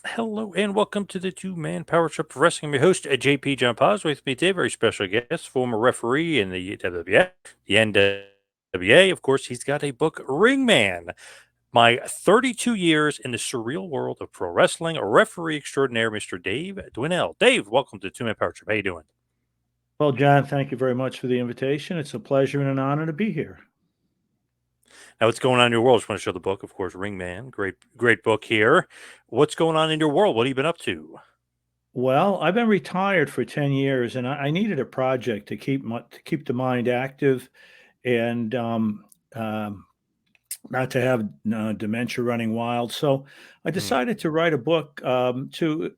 Hello and welcome to the two-man power trip of wrestling. I'm your host, JP John Paz. With me today, very special guest, former referee in the WWF, the NWA. Of course, he's got a book, Ring Man, My 32 Years in the Surreal World of Pro Wrestling, a referee extraordinaire, Mr. Dave Dwinell. Dave, welcome to the two-man power trip. How you doing? Well, John, thank you very much for the invitation. It's a pleasure and an honor to be here. Now, what's going on in your world? Just want to show the book, of course, Ring Man. Great book here. What's going on in your world? What have you been up to? Well, I've been retired for 10 years, and I needed a project to keep the mind active and um, not to have dementia running wild. So I Hmm. decided to write a book to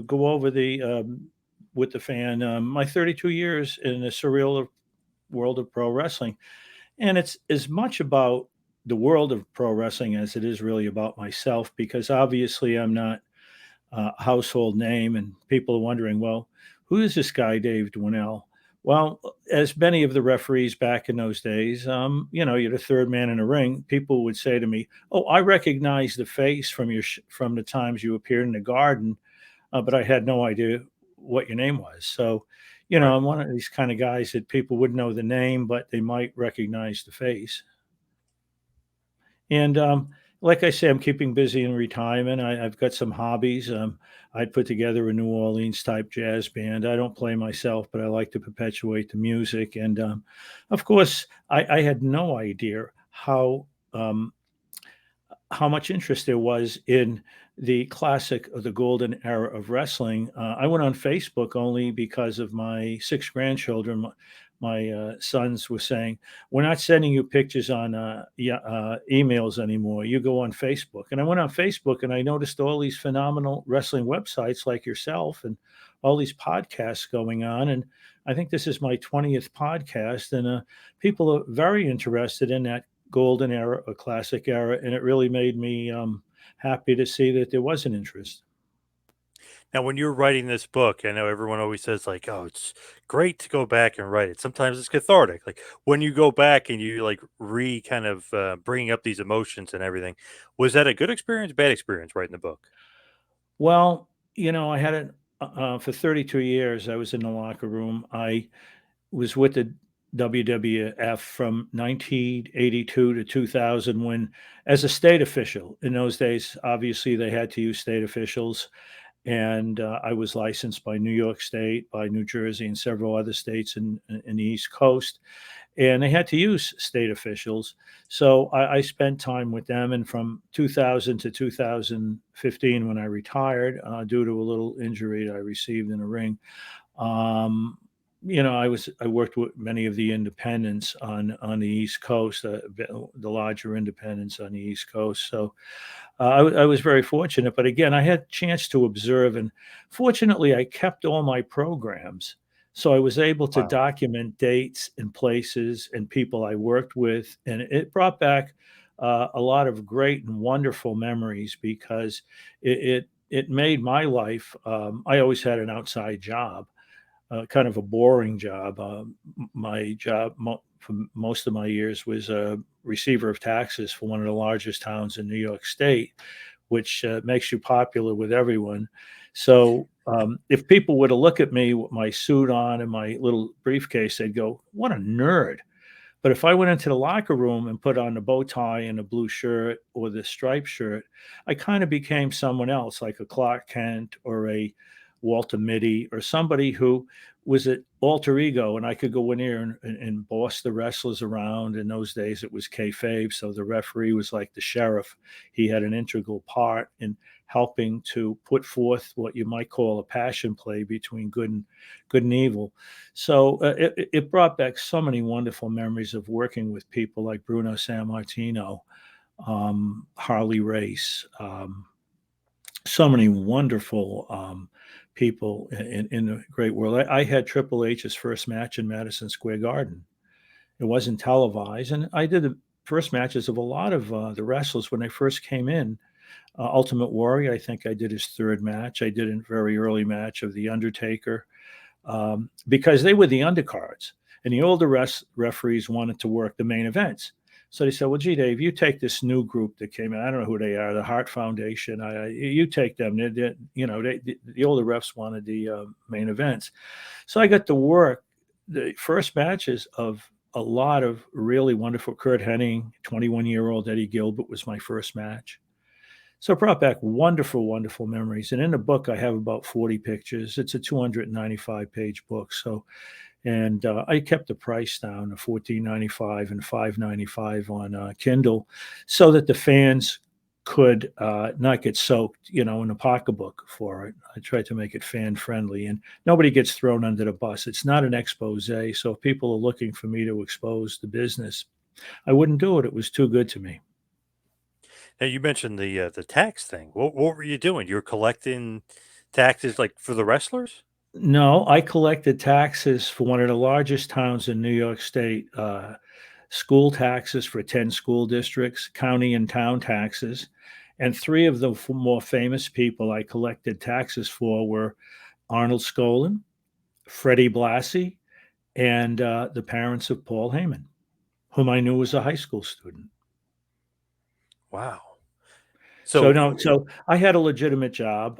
go over the with the fan my 32 years in the surreal world of pro wrestling. And it's as much about the world of pro wrestling as it is really about myself, because obviously I'm not a household name, and people are wondering, well, who is this guy, Dave Dwinell? Well, as many of the referees back in those days, you're the third man in the ring. People would say to me, "Oh, I recognize the face from from the times you appeared in the garden, but I had no idea what your name was." So, Right. I'm one of these kind of guys that people would know the name, but they might recognize the face. And like I say, I'm keeping busy in retirement. I've got some hobbies. I put together a New Orleans type jazz band. I don't play myself, but I like to perpetuate the music. And of course, I had no idea um, how much interest there was in the classic of the golden era of wrestling. I went on Facebook only because of my six grandchildren. My sons were saying, "We're not sending you pictures on emails anymore. You go on Facebook." And I went on Facebook and I noticed all these phenomenal wrestling websites like yourself and all these podcasts going on. And I think this is my 20th podcast, and people are very interested in that golden era, a classic era, and it really made me happy to see that there was an interest. Now, when you're writing this book, I know everyone always says like, "Oh, it's great to go back and write it." Sometimes it's cathartic. Like when you go back and you like kind of bringing up these emotions and everything. Was that a good experience, bad experience writing the book? Well, I had it for 32 years. I was in the locker room. I was with the WWF from 1982 to 2000 when, as a state official, in those days, obviously they had to use state officials. And I was licensed by New York State, by New Jersey, and several other states in the East Coast, and they had to use state officials. So I spent time with them, and from 2000 to 2015, when I retired due to a little injury I received in a ring, um, I worked with many of the independents on the East Coast, the larger independents on the East Coast. So I was very fortunate, but again, I had a chance to observe, and fortunately, I kept all my programs. So I was able to Wow. document dates and places and people I worked with, and it brought back a lot of great and wonderful memories because it made my life. I always had an outside job, kind of a boring job. My job for most of my years was a receiver of taxes for one of the largest towns in New York State, which makes you popular with everyone. So if people were to look at me with my suit on and my little briefcase, they'd go, "What a nerd." But if I went into the locker room and put on a bow tie and a blue shirt or the striped shirt, I kind of became someone else, like a Clark Kent or a Walter Mitty or somebody who was an alter ego, and I could go in there and boss the wrestlers around. In those days, it was kayfabe, so the referee was like the sheriff. He had an integral part in helping to put forth what you might call a passion play between good and evil. So it brought back so many wonderful memories of working with people like Bruno San Martino, Harley Race, so many wonderful people in the great world. I had Triple H's first match in Madison Square Garden. It wasn't televised, and I did the first matches of a lot of the wrestlers when they first came in. Ultimate Warrior, I think I did his third match. I did a very early match of The Undertaker, because they were the undercards, and the older referees wanted to work the main events. So they said, "Well, gee, Dave, you take this new group that came in. I don't know who they are, the Heart Foundation. You take them. The older refs wanted the main events." So I got to work the first matches of a lot of really wonderful. Kurt Hennig, 21-year-old Eddie Gilbert was my first match. So it brought back wonderful, wonderful memories. And in the book, I have about 40 pictures. It's a 295-page book. So, and I kept the price down to $14.95 and $5.95 on Kindle, so that the fans could not get soaked, in the pocketbook for it. I tried to make it fan friendly, and nobody gets thrown under the bus. It's not an expose. So if people are looking for me to expose the business, I wouldn't do it. It was too good to me. Now you mentioned the tax thing. What were you doing? You were collecting taxes like for the wrestlers? No, I collected taxes for one of the largest towns in New York State, school taxes for 10 school districts, county and town taxes. And three of the more famous people I collected taxes for were Arnold Skolin, Freddie Blassie, and the parents of Paul Heyman, whom I knew was a high school student. Wow. So So no, so I had a legitimate job,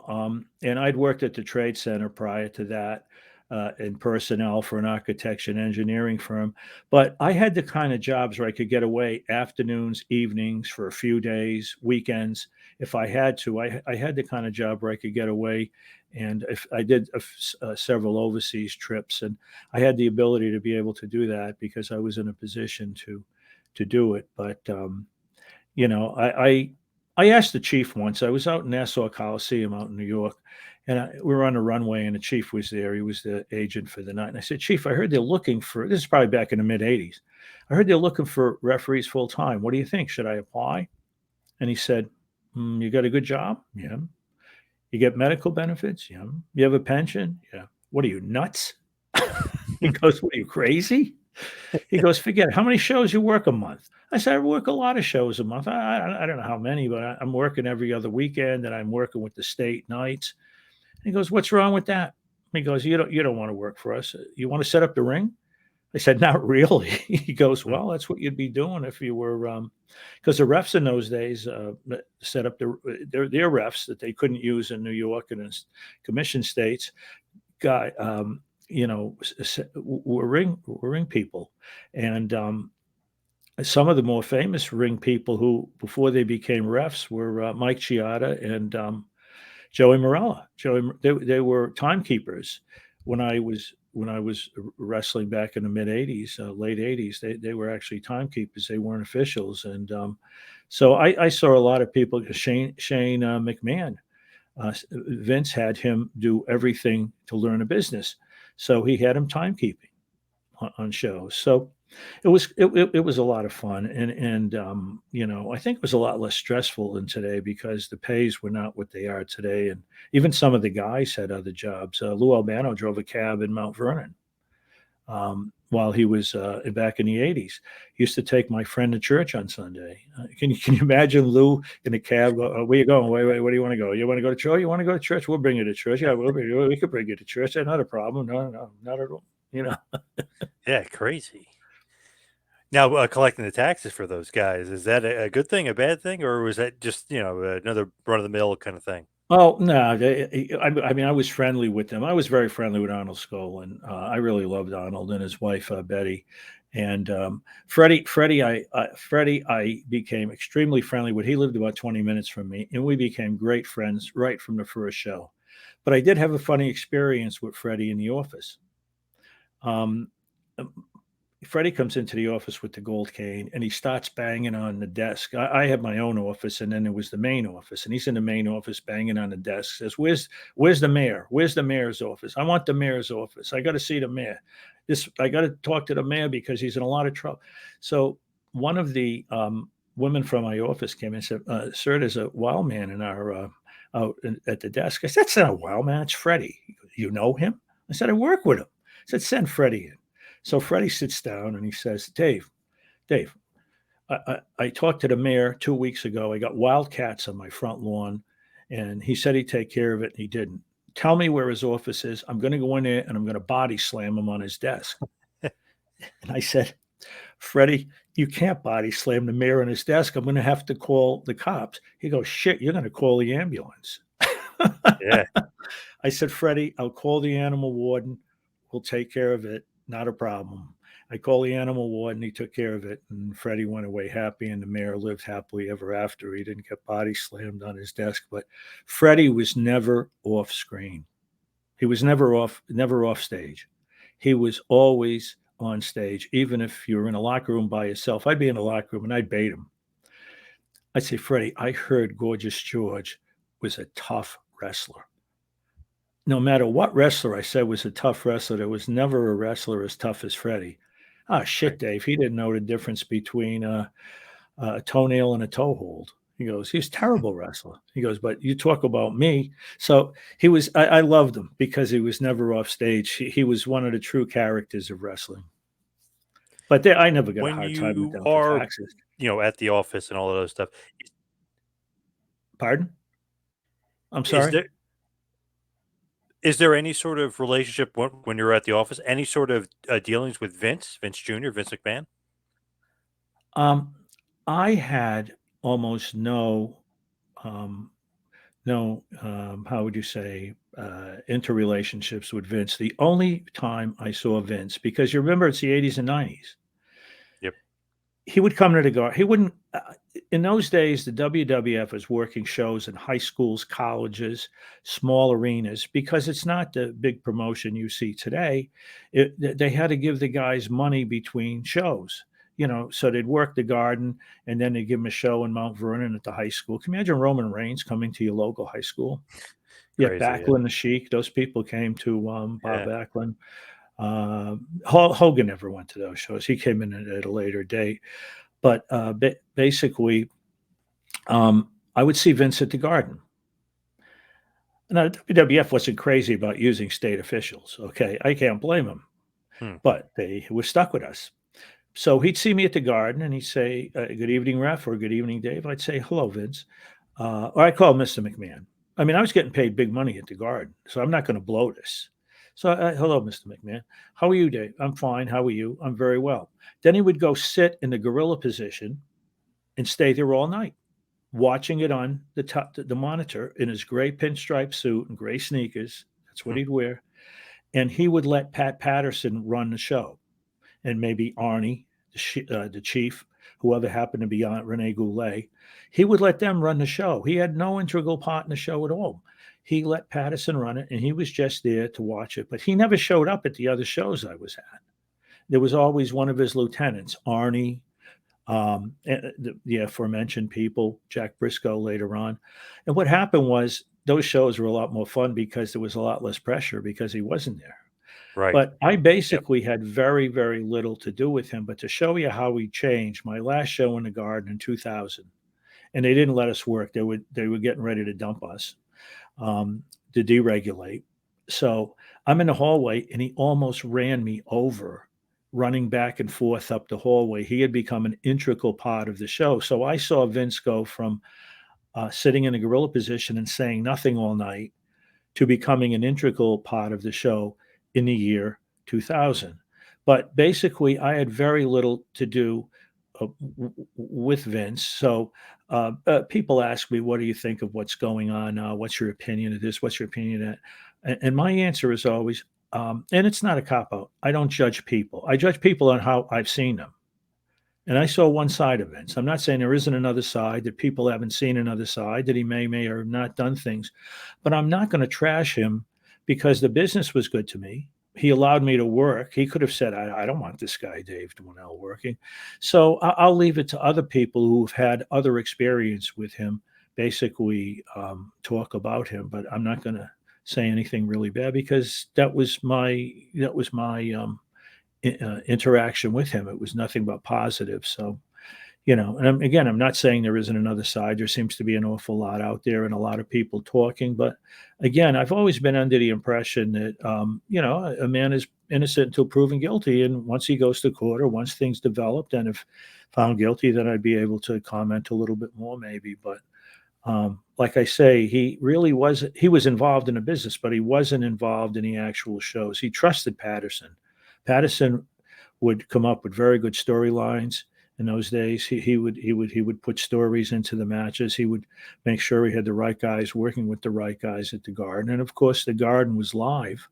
and I'd worked at the Trade Center prior to that, in personnel for an architecture and engineering firm. But I had the kind of jobs where I could get away afternoons, evenings for a few days, weekends, if I had to. I had the kind of job where I could get away, and if I did several overseas trips, and I had the ability to be able to do that because I was in a position to do it. But you know, I asked the chief once. I was out in Nassau Coliseum out in New York, and we were on the runway, and the chief was there. He was the agent for the night. And I said, "Chief, I heard they're looking for," this is probably back in the mid 80s. "I heard they're looking for referees full time. What do you think? Should I apply?" And he said, "You got a good job? Yeah. You get medical benefits? Yeah. You have a pension? Yeah. What are you, nuts?" He goes, "What are you, crazy?" He goes, "Forget it. How many shows you work a month?" I said, "I work a lot of shows a month. I don't know how many, but I'm working every other weekend, and I'm working with the state nights." And he goes, "What's wrong with that?" He goes, "You don't want to work for us. You want to set up the ring?" I said, "Not really." He goes, Mm. "Well, that's what you'd be doing if you were," because the refs in those days set up their refs that they couldn't use in New York and in commission states. Got were ring people, and some of the more famous ring people who, before they became refs, were Mike Chioda and Joey Morella. They were timekeepers when I was wrestling back in the mid '80s, late '80s. They were actually timekeepers. They weren't officials, and so I saw a lot of people. Shane McMahon. Vince had him do everything to learn a business, so he had him timekeeping on shows. So it was a lot of fun, and I think it was a lot less stressful than today because the pays were not what they are today, and even some of the guys had other jobs. Lou Albano drove a cab in Mount Vernon while he was back in the '80s. He used to take my friend to church on Sunday. Can you imagine Lou in a cab? Where you going? Wait, where do you want to go? You want to go to church? You want to go to church? We'll bring you to church. Yeah, we could bring you to church. That's not a problem. No, not at all. yeah, crazy. Now collecting the taxes for those guys, is that a good thing, a bad thing, or was that just another run of the mill kind of thing? Oh, no, I mean, I was friendly with them. I was very friendly with Arnold Skolin. I really loved Arnold and his wife, Betty. And Freddie, I became extremely friendly with. He lived about 20 minutes from me, and we became great friends right from the first show. But I did have a funny experience with Freddie in the office. Um, Freddie comes into the office with the gold cane and he starts banging on the desk. I have my own office, and then there was the main office, and he's in the main office banging on the desk. Says, "Where's the mayor? Where's the mayor's office? I want the mayor's office. I got to see the mayor. I got to talk to the mayor because he's in a lot of trouble." So one of the women from my office came in and said, "Sir, there's a wild man in our at the desk." I said, "That's not a wild man. It's Freddie. You know him?" I said, "I work with him." I said, "Send Freddie in." So Freddie sits down and he says, Dave, I talked to the mayor 2 weeks ago. I got wildcats on my front lawn, and he said he'd take care of it, and he didn't. Tell me where his office is. I'm going to go in there and I'm going to body slam him on his desk." And I said, Freddie, you can't body slam the mayor on his desk. I'm going to have to call the cops. He goes, shit, you're going to call the ambulance. Yeah. I said, Freddie, I'll call the animal warden. We'll take care of it. Not a problem. I called the animal warden. He took care of it. And Freddie went away happy, and the mayor lived happily ever after. He didn't get body slammed on his desk. But Freddie was never off screen. He was never off stage. He was always on stage. Even if you were in a locker room by yourself, I'd be in a locker room and I'd bait him. I'd say, Freddie, I heard Gorgeous George was a tough wrestler. No matter what wrestler I said was a tough wrestler, there was never a wrestler as tough as Freddie. Ah, shit, Right. Dave. He didn't know the difference between a toenail and a toe hold. He goes, he's a terrible wrestler. He goes, but you talk about me. So he was, I loved him because he was never off stage. He was one of the true characters of wrestling. But I never got a When hard time with you them for are, taxes. at the office and all of those stuff, Pardon? I'm is sorry? there any sort of relationship when you're at the office? Any sort of dealings with Vince Jr., Vince McMahon? Um, I had almost um, how would you say, interrelationships with Vince. The only time I saw Vince, because you remember it's the 80s and 90s, Yep. he would come to the guard. He wouldn't, in those days, the WWF was working shows in high schools, colleges, small arenas, because it's not the big promotion you see today. They had to give the guys money between shows. So they'd work the garden and then they'd give them a show in Mount Vernon at the high school. Can you imagine Roman Reigns coming to your local high school? Yeah, Crazy. Yeah. Backlund, the Sheik, those people came to Bob Yeah. Backlund. Hogan never went to those shows. He came in at a later date. But basically, I would see Vince at the Garden. Now, WWF wasn't crazy about using state officials. Okay, I can't blame them, Hmm. but they were stuck with us. So he'd see me at the Garden and he'd say, "Good evening, Ref," or "Good evening, Dave." I'd say, "Hello, Vince," or I'd call Mr. McMahon. I mean, I was getting paid big money at the Garden, so I'm not going to blow this. So, hello, Mr. McMahon. How are you, Dave? I'm fine. How are you? I'm very well. Then he would go sit in the gorilla position and stay there all night, watching it on the monitor in his gray pinstripe suit and gray sneakers. That's what Hmm. he'd wear. And he would let Pat Patterson run the show, and maybe Arnie, the chief, whoever happened to be on Rene Goulet. He would let them run the show. He had no integral part in the show at all. He let Patterson run it, and he was just there to watch it. But he never showed up at the other shows I was at. There was always one of his lieutenants, Arnie, the aforementioned people, Jack Briscoe later on. And what happened was those shows were a lot more fun because there was a lot less pressure because he wasn't there. Right. But I Yep. basically had very, very little to do with him. But to show you how he changed, my last show in the Garden in 2000, and they didn't let us work. They were getting ready to dump us, to deregulate. So I'm in the hallway, and he almost ran me over, running back and forth up the hallway. He had become an integral part of the show. So I saw Vince go from sitting in a gorilla position and saying nothing all night to becoming an integral part of the show in the year 2000. But basically, I had very little to do with Vince. So people ask me, what do you think of what's going on now? What's your opinion of this? What's your opinion of that? And my answer is always, and it's not a cop out, I don't judge people. I judge people on how I've seen them. And I saw one side of Vince. I'm not saying there isn't another side, that people haven't seen another side, that he may or have not done things, but I'm not going to trash him because the business was good to me. He allowed me to work. He could have said, I don't want this guy, Dave Dwinell, working. So I'll leave it to other people who've had other experience with him, basically talk about him. But I'm not going to say anything really bad because that was my interaction with him. It was nothing but positive. So, and I'm not saying there isn't another side. There seems to be an awful lot out there and a lot of people talking. But again, I've always been under the impression that, a man is innocent until proven guilty. And once he goes to court or once things developed and if found guilty, then I'd be able to comment a little bit more maybe. But like I say, he was involved in the business, but he wasn't involved in the actual shows. He trusted Patterson. Patterson would come up with very good storylines in those days. He would put stories into the matches. He would make sure he had the right guys working with the right guys at the Garden, and of course the Garden was live,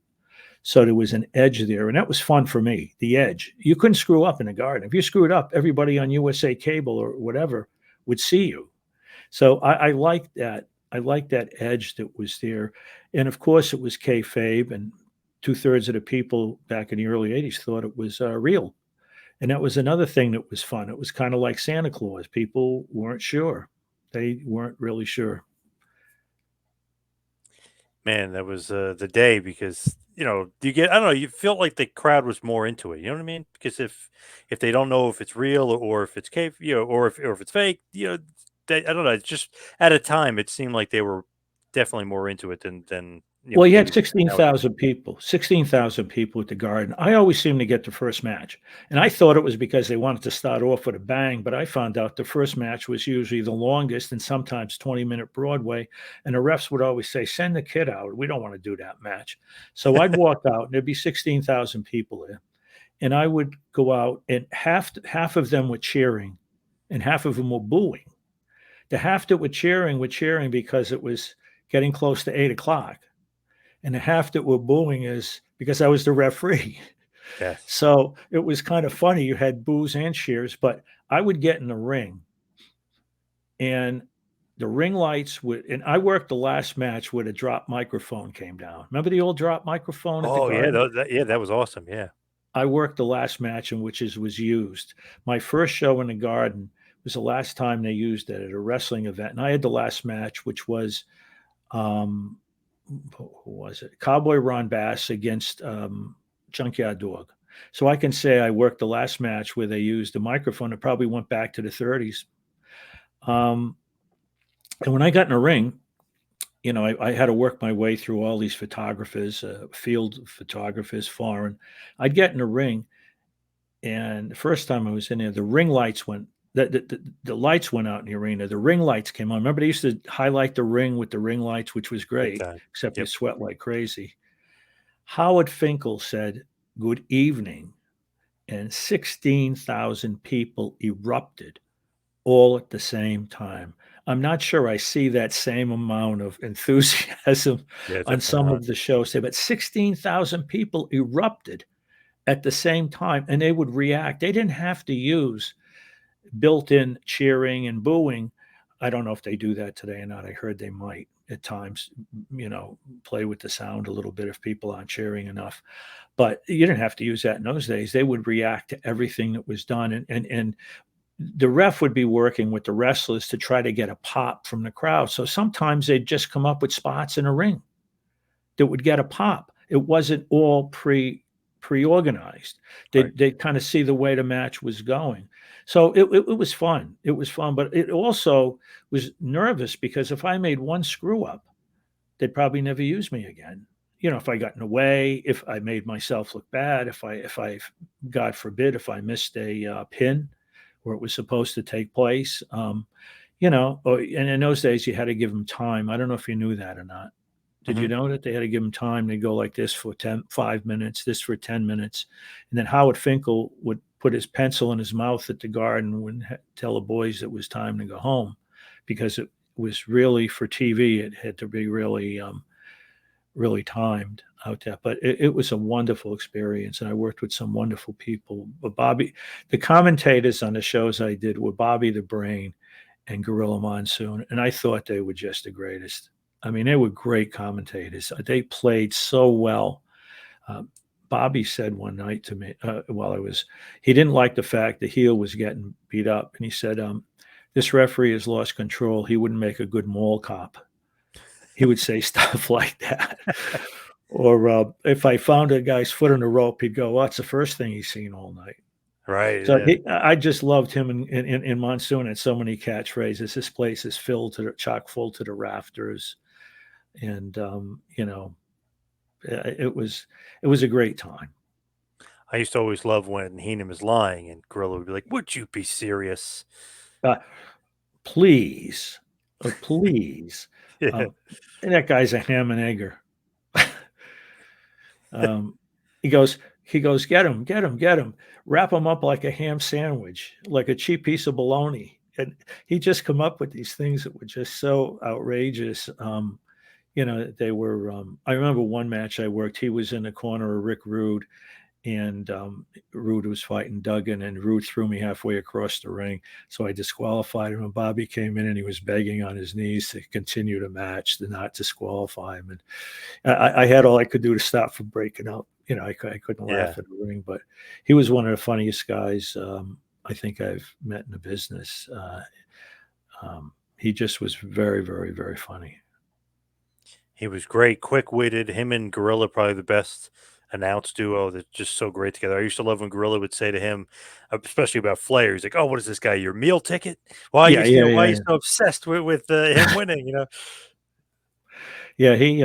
so there was an edge there, and that was fun for me. The edge, you couldn't screw up in the Garden. If you screwed up, everybody on USA Cable or whatever would see you. So I liked that. I liked that edge that was there, and of course it was kayfabe, and 2/3 of the people back in the early '80s thought it was real, and that was another thing that was fun. It was kind of like Santa Claus. People weren't sure; they weren't really sure. Man, that was the day because you get I don't know, you felt like the crowd was more into it. You know what I mean? Because if they don't know if it's real or if it's cave, or if it's fake, I don't know. It's just at a time it seemed like they were definitely more into it than Well, you had usually nowadays. 16,000 people at the Garden. I always seemed to get the first match. And I thought it was because they wanted to start off with a bang, but I found out the first match was usually the longest and sometimes 20-minute Broadway. And the refs would always say, send the kid out. We don't want to do that match. So I'd walk out and there'd be 16,000 people there. And I would go out and half of them were cheering and half of them were booing. The half that were cheering because it was getting close to 8 o'clock, and the half that were booing is because I was the referee. Yes. So it was kind of funny. You had boos and cheers, but I would get in the ring and the ring lights would, and I worked the last match where the drop microphone came down. Remember the old drop microphone at the Oh yeah, Garden? that was awesome. Yeah. I worked the last match in which it was used. My first show in the Garden was the last time they used it at a wrestling event. And I had the last match, which was um, who was it? Cowboy Ron Bass against Junkyard Dog. So I can say I worked the last match where they used the microphone. It probably went back to the 30s. And when I got in a ring, I had to work my way through all these photographers, field photographers, foreign. I'd get in a ring, and the first time I was in there, the ring lights went. The lights went out in the arena. The ring lights came on. Remember, they used to highlight the ring with the ring lights, which was Big great, time. except you Yep. sweat like crazy. Howard Finkel said, "Good evening," and 16,000 people erupted all at the same time. I'm not sure I see that same amount of enthusiasm Yeah, on definitely some not. of the shows today, but 16,000 people erupted at the same time, and they would react. They didn't have to use built-in cheering and booing. I don't know if they do that today or not. I heard they might at times, play with the sound a little bit if people aren't cheering enough. But you didn't have to use that in those days. They would react to everything that was done, and the ref would be working with the wrestlers to try to get a pop from the crowd. So sometimes they'd just come up with spots in a ring that would get a pop. It wasn't all pre-organized. Right. They'd kind of see the way the match was going. So it was fun. It was fun, but it also was nervous because if I made one screw up, they'd probably never use me again. If I got in the way, if I made myself look bad, if I, God forbid, if I missed a pin where it was supposed to take place, and in those days you had to give them time. I don't know if you knew that or not. Did you Hmm. know that they had to give him time to go like this for 5 minutes, this for 10 minutes? And then Howard Finkel would put his pencil in his mouth at the Garden and tell the boys it was time to go home because it was really for TV. It had to be really timed out there. But it was a wonderful experience. And I worked with some wonderful people. But the commentators on the shows I did were Bobby the Brain and Gorilla Monsoon. And I thought they were just the greatest. I mean, they were great commentators. They played so well. Uh, Bobby said one night to me he didn't like the fact the heel was getting beat up. And he said, this referee has lost control. He wouldn't make a good mall cop. He would say stuff like that. Or if I found a guy's foot on the rope, he'd go, well, that's the first thing he's seen all night. Right. So Yeah. I just loved him in Monsoon and so many catchphrases. This place is chock full to the rafters. And, it was a great time. I used to always love when Heenan is lying and Gorilla would be like, "Would you be serious?" Uh, please, please. Yeah. Um, and that guy's a ham and egger. He goes, He goes, get him, get him, get him. Wrap him up like a ham sandwich, like a cheap piece of bologna. And he just come up with these things that were just so outrageous. They were. I remember one match I worked. He was in the corner of Rick Rude, and Rude was fighting Duggan, and Rude threw me halfway across the ring, so I disqualified him. And Bobby came in, and he was begging on his knees to continue the match, to not disqualify him. And I had all I could do to stop from breaking up. I couldn't Yeah. laugh in the ring, but he was one of the funniest guys I think I've met in the business. He just was very, very, very funny. He was great, quick-witted. Him and Gorilla probably the best announced duo that's just so great together. I used to love when Gorilla would say to him, especially about Flair, he's like, "Oh, what is this guy? Your meal ticket? Why are Yeah, you, yeah, why are yeah, you so obsessed with him winning?" yeah. He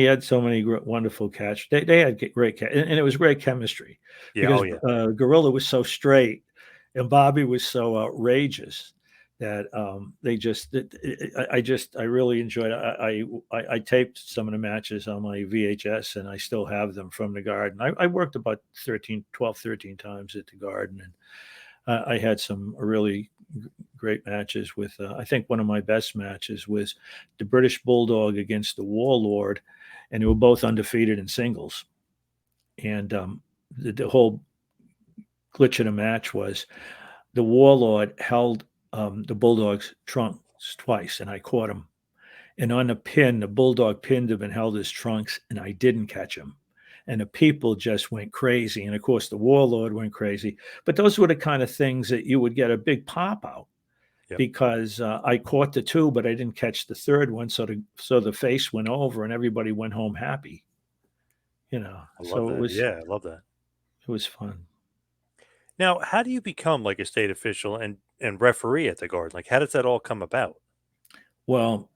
had so many wonderful catch. They had great catch, and it was great chemistry Yeah. because Oh yeah. Gorilla was so straight and Bobby was so outrageous that they just. I really enjoyed it. I taped some of the matches on my VHS, and I still have them from the Garden. I worked about 13 times at the Garden, and I had some really great matches with. I think one of my best matches was the British Bulldog against the Warlord, and they were both undefeated in singles. And the whole glitch of the match was the Warlord held the Bulldog's trunks twice, and I caught him. And on the pin, the Bulldog pinned him and held his trunks, and I didn't catch him. And the people just went crazy. And of course, the Warlord went crazy. But those were the kind of things that you would get a big pop out Yep. because I caught the two, but I didn't catch the third one. So the face went over, and everybody went home happy. I love So that. Yeah, I love that. it was fun. Now, how do you become like a state official and referee at the Garden? Like, how does that all come about? Well,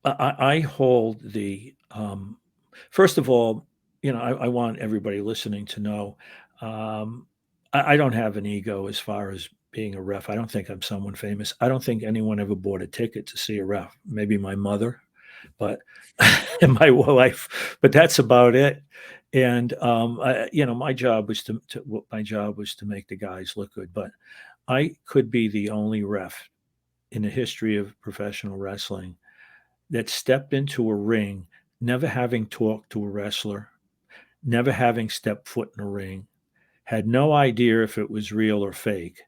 I hold the first of all, I want everybody listening to know I don't have an ego as far as being a ref. I don't think I'm someone famous. I don't think anyone ever bought a ticket to see a ref. Maybe my mother, but and my wife, but that's about it. And my job was my job was to make the guys look good. But I could be the only ref in the history of professional wrestling that stepped into a ring, never having talked to a wrestler, never having stepped foot in a ring, had no idea if it was real or fake.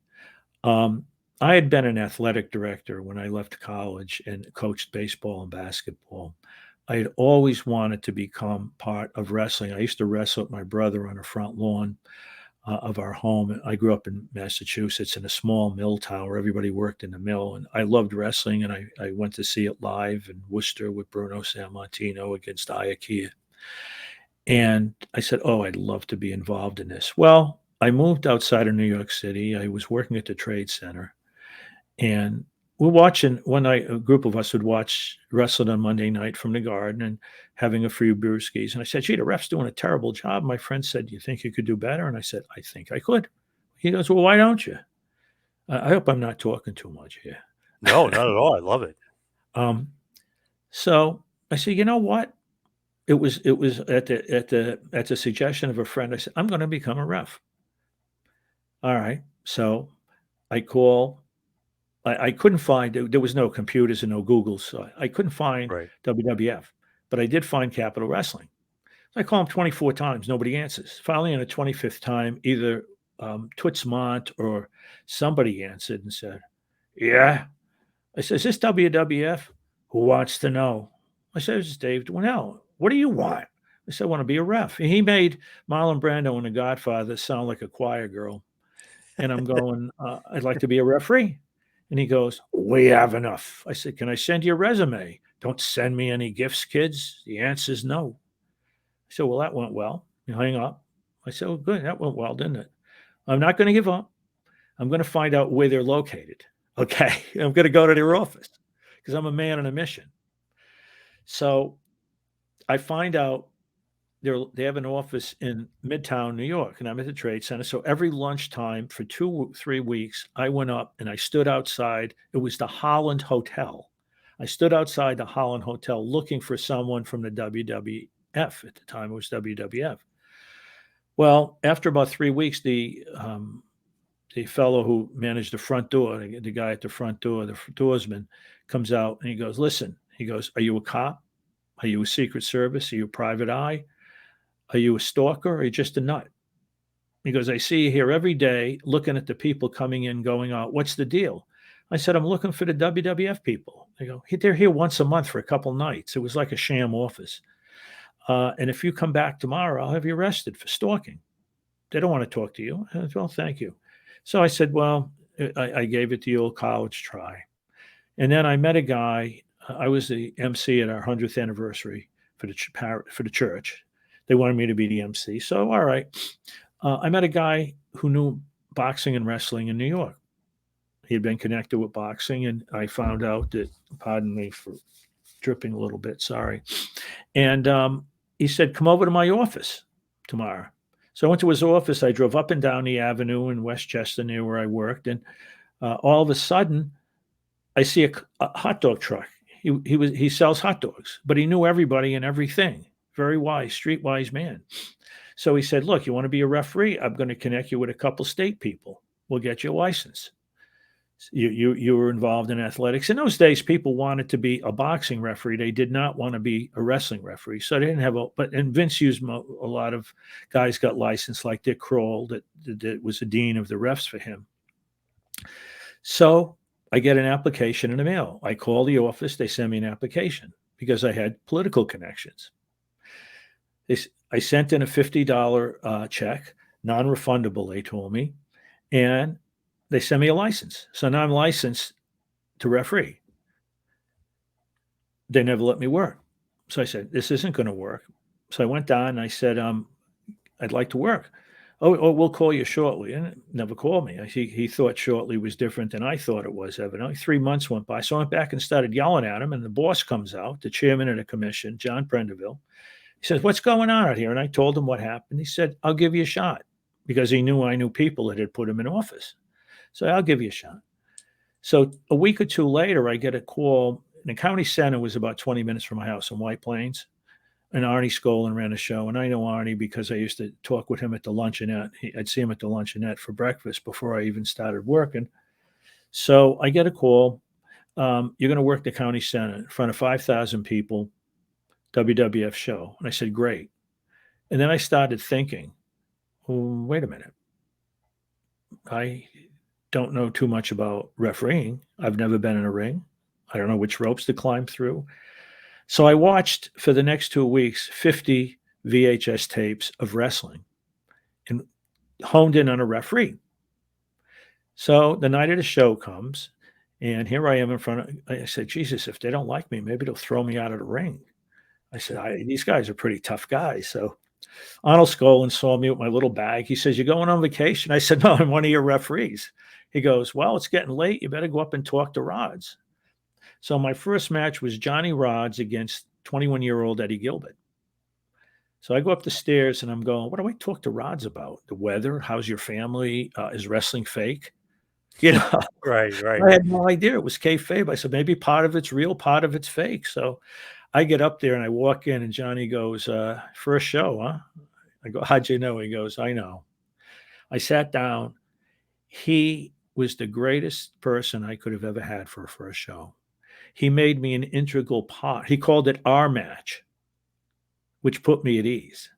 Um, I had been an athletic director when I left college and coached baseball and basketball. I had always wanted to become part of wrestling. I used to wrestle with my brother on the front lawn of our home. I grew up in Massachusetts in a small mill town where everybody worked in the mill. And I loved wrestling, and I went to see it live in Worcester with Bruno San Martino against Iakia. And I said, oh, I'd love to be involved in this. Well, I moved outside of New York City. I was working at the Trade Center, and we're watching one night. A group of us would watch wrestling on Monday night from the Garden and having a few brewskis. And I said, "Gee, the ref's doing a terrible job." My friend said, "Do you think you could do better?" And I said, "I think I could." He goes, "Well, why don't you?" I hope I'm not talking too much here. No, not at all. I love it. Um, so I said, "You know what?" It was at the suggestion of a friend. I said, "I'm going to become a ref." All right. So I call. I couldn't find. There was no computers and no Google, so I couldn't find Right. WWF, but I did find Capital Wrestling. So I call him 24 times. Nobody answers. Finally, on the 25th time, either Toots Mont or somebody answered and said, "Yeah." I said, "Is this WWF? Who wants to know?" I said, "This is Dave Dwinell. What do you want?" I said, "I want to be a ref." And he made Marlon Brando and The Godfather sound like a choir girl. And I'm going, "I'd like to be a referee." And he goes, "We have enough." I said, "Can I send you a resume?" "Don't send me any gifts, kids." The answer is no. I said, "Well, that went well." You hang up. I said, "Oh, good. That went well, didn't it?" "I'm not going to give up. I'm going to find out where they're located." Okay. I'm going to go to their office because I'm a man on a mission. So I find out they have an office in Midtown, New York, and I'm at the Trade Center. So every lunchtime for 3 weeks, I went up and I stood outside. It was the Holland Hotel. I stood outside the Holland Hotel looking for someone from the WWF. At the time, it was WWF. Well, after about 3 weeks, the fellow who managed the front door, the guy at the front door, the doorsman, comes out and he goes, "Listen," he goes, "are you a cop? Are you a Secret Service? Are you a private eye? Are you a stalker? Or are you just a nut?" He goes, "I see you here every day looking at the people coming in, going out. What's the deal?" I said, "I'm looking for the WWF people." They go, "They're here once a month for a couple nights." It was like a sham office. And if you come back tomorrow, I'll have you arrested for stalking. They don't want to talk to you. I said, "Well, thank you." So I said, "Well," I gave it the old college try. And then I met a guy. I was the MC at our 100th anniversary for the church. They wanted me to be the MC. So, all right. I met a guy who knew boxing and wrestling in New York. He had been connected with boxing, and I found out that, pardon me for dripping a little bit, sorry. And he said, "Come over to my office tomorrow." So I went to his office. I drove up and down the avenue in Westchester near where I worked. And all of a sudden, I see a hot dog truck. He sells hot dogs, but he knew everybody and everything. Very wise, streetwise man. So he said, "Look, you want to be a referee? I'm going to connect you with a couple state people. We'll get you a license." You were involved in athletics. In those days, people wanted to be a boxing referee. They did not want to be a wrestling referee. So they didn't have and Vince used a lot of guys got licensed, like Dick Kroll, that was the dean of the refs for him. So I get an application in the mail. I call the office. They send me an application because I had political connections. I sent in a $50 check, non-refundable, they told me, and they sent me a license. So now I'm licensed to referee. They never let me work. So I said, "This isn't going to work." So I went down and I said, "I'd like to work." Oh, we'll call you shortly. And it never called me. He thought shortly was different than I thought it was, evidently. 3 months went by. So I went back and started yelling at him. And the boss comes out, the chairman of the commission, John Prendeville. He says, "What's going on out here?" And I told him what happened. He said, "I'll give you a shot," because he knew I knew people that had put him in office. So "I'll give you a shot." So a week or two later, I get a call. And the county center was about 20 minutes from my house in White Plains. And Arnie Skolin ran a show. And I know Arnie because I used to talk with him at the luncheonette. I'd see him at the luncheonette for breakfast before I even started working. So I get a call. "You're going to work the county center in front of 5,000 people, WWF show." And I said, "Great." And then I started thinking, well, wait a minute. I don't know too much about refereeing. I've never been in a ring. I don't know which ropes to climb through. So I watched for the next 2 weeks 50 VHS tapes of wrestling and honed in on a referee. So the night of the show comes, and here I am in front of. I said, "Jesus, if they don't like me, maybe they'll throw me out of the ring." I said, "These guys are pretty tough guys." So Arnold Skolin saw me with my little bag. He says, "You going on vacation?" I said, "No, I'm one of your referees." He goes, "Well, it's getting late. You better go up and talk to Rodz." So my first match was Johnny Rodz against 21-year-old Eddie Gilbert. So I go up the stairs and I'm going, "What do I talk to Rodz about? The weather? How's your family? Is wrestling fake?" You know, Right, right. I had no idea it was kayfabe. I said, maybe part of it's real, part of it's fake. So I get up there and I walk in and Johnny goes, "First show, huh?" I go, "How'd you know?" He goes, "I know." I sat down. He was the greatest person I could have ever had for a first show. He made me an integral part. He called it our match, which put me at ease.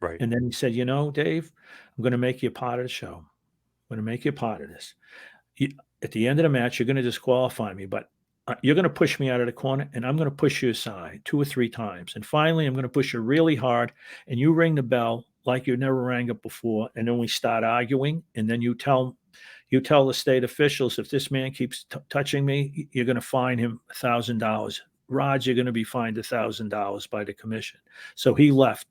Right. And then he said, "Dave, I'm going to make you a part of the show. I'm going to make you a part of this. At the end of the match, you're going to disqualify me, but you're going to push me out of the corner and I'm going to push you aside 2 or 3 times. And finally, I'm going to push you really hard and you ring the bell like you never rang it before. And then we start arguing. And then you tell the state officials, if this man keeps touching me, you're going to fine him $1,000. Rodz, you're going to be fined $1,000 by the commission." So he left.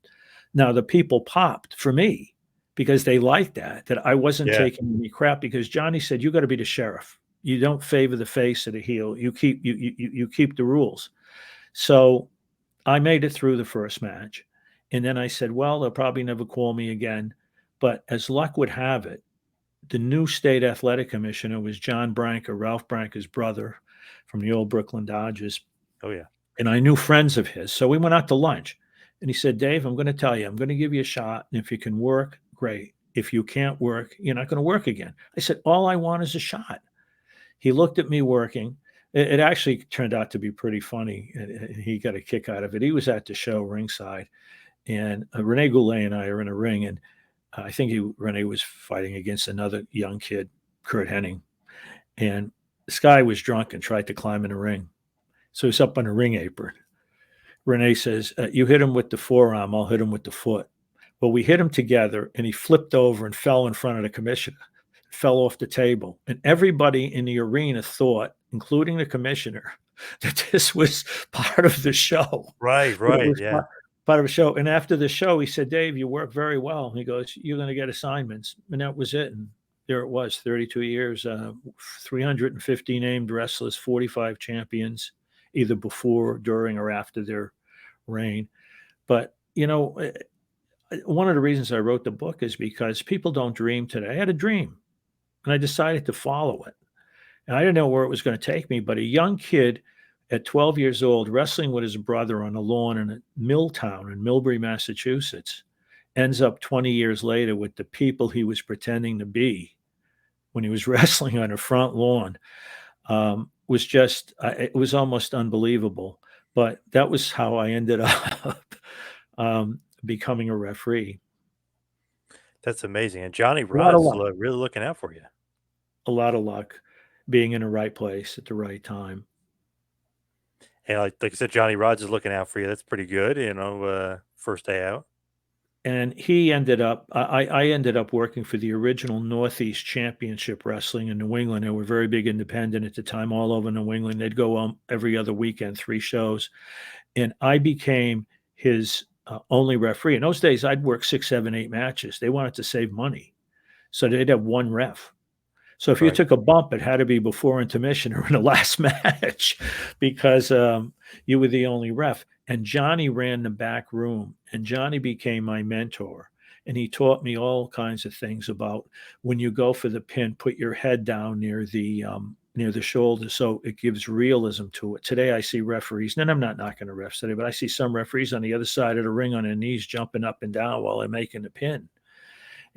Now the people popped for me because they liked that I wasn't Yeah. taking any crap, because Johnny said, "You got to be the sheriff. You don't favor the face or the heel. You keep the rules." So I made it through the first match. And then I said, "Well, they'll probably never call me again." But as luck would have it, the new state athletic commissioner was John Branca, Ralph Branca's brother from the old Brooklyn Dodgers. Oh, yeah. And I knew friends of his. So we went out to lunch. And he said, "Dave, I'm going to tell you, I'm going to give you a shot. And if you can work, great. If you can't work, you're not going to work again. I said, all I want is a shot. He looked at me working. It actually turned out to be pretty funny. He got a kick out of it. He was at the show ringside, and Rene Goulet and I are in a ring, and I think Rene was fighting against another young kid, Kurt Hennig, and this guy was drunk and tried to climb in the ring. So he's up on a ring apron. Rene says, you hit him with the forearm, I'll hit him with the foot. Well, we hit him together, and he flipped over and fell in front of the commissioner, fell off the table. And everybody in the arena thought, including the commissioner, that this was part of the show. Right, yeah. Part of the show. And after the show, he said, Dave, you work very well. He goes, you're going to get assignments. And that was it. And there it was, 32 years, 350 named wrestlers, 45 champions, either before, during, or after their reign. But, one of the reasons I wrote the book is because people don't dream today. I had a dream, and I decided to follow it. And I didn't know where it was going to take me, but a young kid at 12 years old wrestling with his brother on a lawn in a mill town in Millbury, Massachusetts, ends up 20 years later with the people he was pretending to be when he was wrestling on a front lawn. Was just, it was almost unbelievable. But that was how I ended up becoming a referee. That's amazing. And Johnny Rodz is really looking out for you. A lot of luck, being in the right place at the right time. And like I said, Johnny Rodz is looking out for you. That's pretty good, first day out. And he ended up, I ended up working for the original Northeast Championship Wrestling in New England. They were very big independent at the time, all over New England. They'd go every other weekend, 3 shows. And I became his only referee. In those days, I'd work 6, 7, 8 matches. They wanted to save money. So they'd have one ref. So if you took a bump, it had to be before intermission or in the last match, because you were the only ref. And Johnny ran the back room, and Johnny became my mentor. And he taught me all kinds of things about when you go for the pin, put your head down near the shoulder, so it gives realism to it. Today I see referees, and I'm not knocking the refs today, but I see some referees on the other side of the ring on their knees jumping up and down while they're making the pin.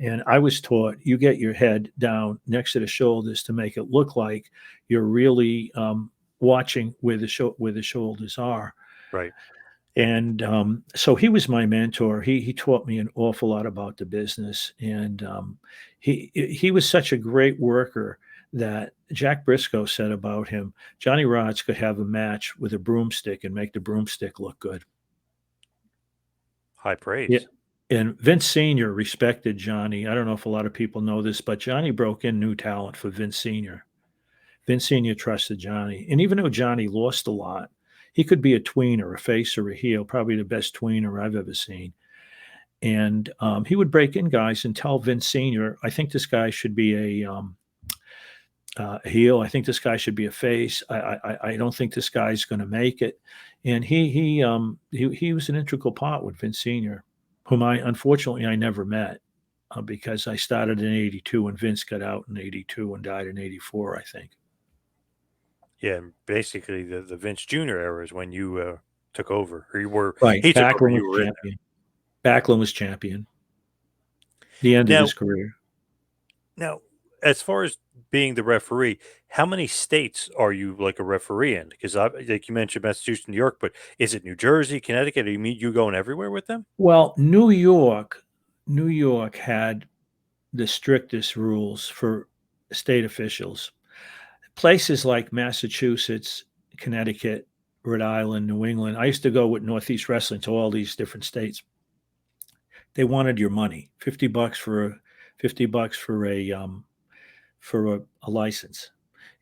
And I was taught, you get your head down next to the shoulders to make it look like you're really watching where the shoulders are. Right. And so he was my mentor. He taught me an awful lot about the business. And he was such a great worker that Jack Briscoe said about him, Johnny Rodz could have a match with a broomstick and make the broomstick look good. High praise. Yeah. And Vince Sr. respected Johnny. I don't know if a lot of people know this, but Johnny broke in new talent for Vince Sr. Vince Sr. trusted Johnny. And even though Johnny lost a lot, he could be a tweener, a face, or a heel, probably the best tweener I've ever seen. And he would break in guys and tell Vince Sr., I think this guy should be a heel. I think this guy should be a face. I don't think this guy's going to make it. And he was an integral part with Vince Sr., whom unfortunately I never met because I started in 82 and Vince got out in 82 and died in 84, I think. Yeah, basically the Vince Jr. era is when you took over, or you were right. He took over, Backlund was champion. Backlund was champion. The end of his career. Now, as far as being the referee, how many states are you like a referee in? Because like you mentioned Massachusetts, New York, but is it New Jersey, Connecticut? You going everywhere with them? Well, New York had the strictest rules for state officials. Places like Massachusetts, Connecticut, Rhode Island, New England. I used to go with Northeast Wrestling to all these different states. They wanted your money, $50 for a license.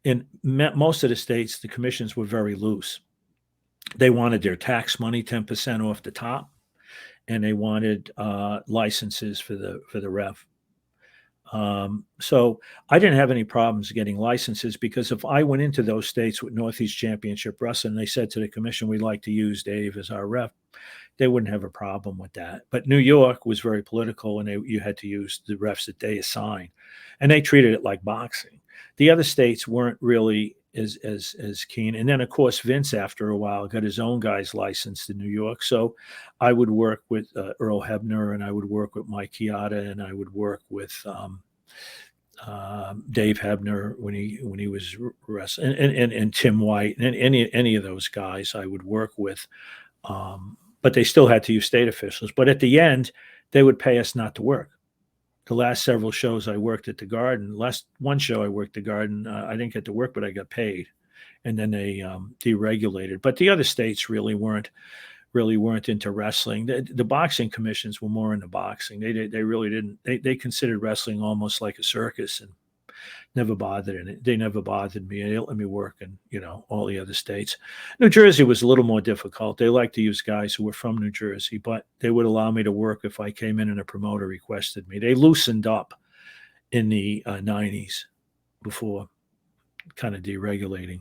In most of the states, the commissions were very loose. They wanted their tax money, 10% off the top, and they wanted licenses for the ref. So I didn't have any problems getting licenses, because if I went into those states with Northeast Championship Wrestling, they said to the commission, we'd like to use Dave as our ref, they wouldn't have a problem with that. But New York was very political, and you had to use the refs that they assign. And they treated it like boxing. The other states weren't really as keen. And then of course Vince, after a while, got his own guys licensed in New York. So I would work with Earl Hebner, and I would work with Mike Chioda, and I would work with Dave Hebner when he was wrestling, and Tim White, and any of those guys I would work with. But they still had to use state officials. But at the end, they would pay us not to work. The last several shows I worked at the Garden. Last one show I worked at the Garden, I didn't get to work, but I got paid. And then they deregulated. But the other states really weren't into wrestling. The boxing commissions were more into boxing. They really didn't. They considered wrestling almost like a circus, and never bothered. And they never bothered me. They let me work in all the other states. New Jersey was a little more difficult. They liked to use guys who were from New Jersey, but they would allow me to work if I came in and a promoter requested me. They loosened up in the 90s before kind of deregulating.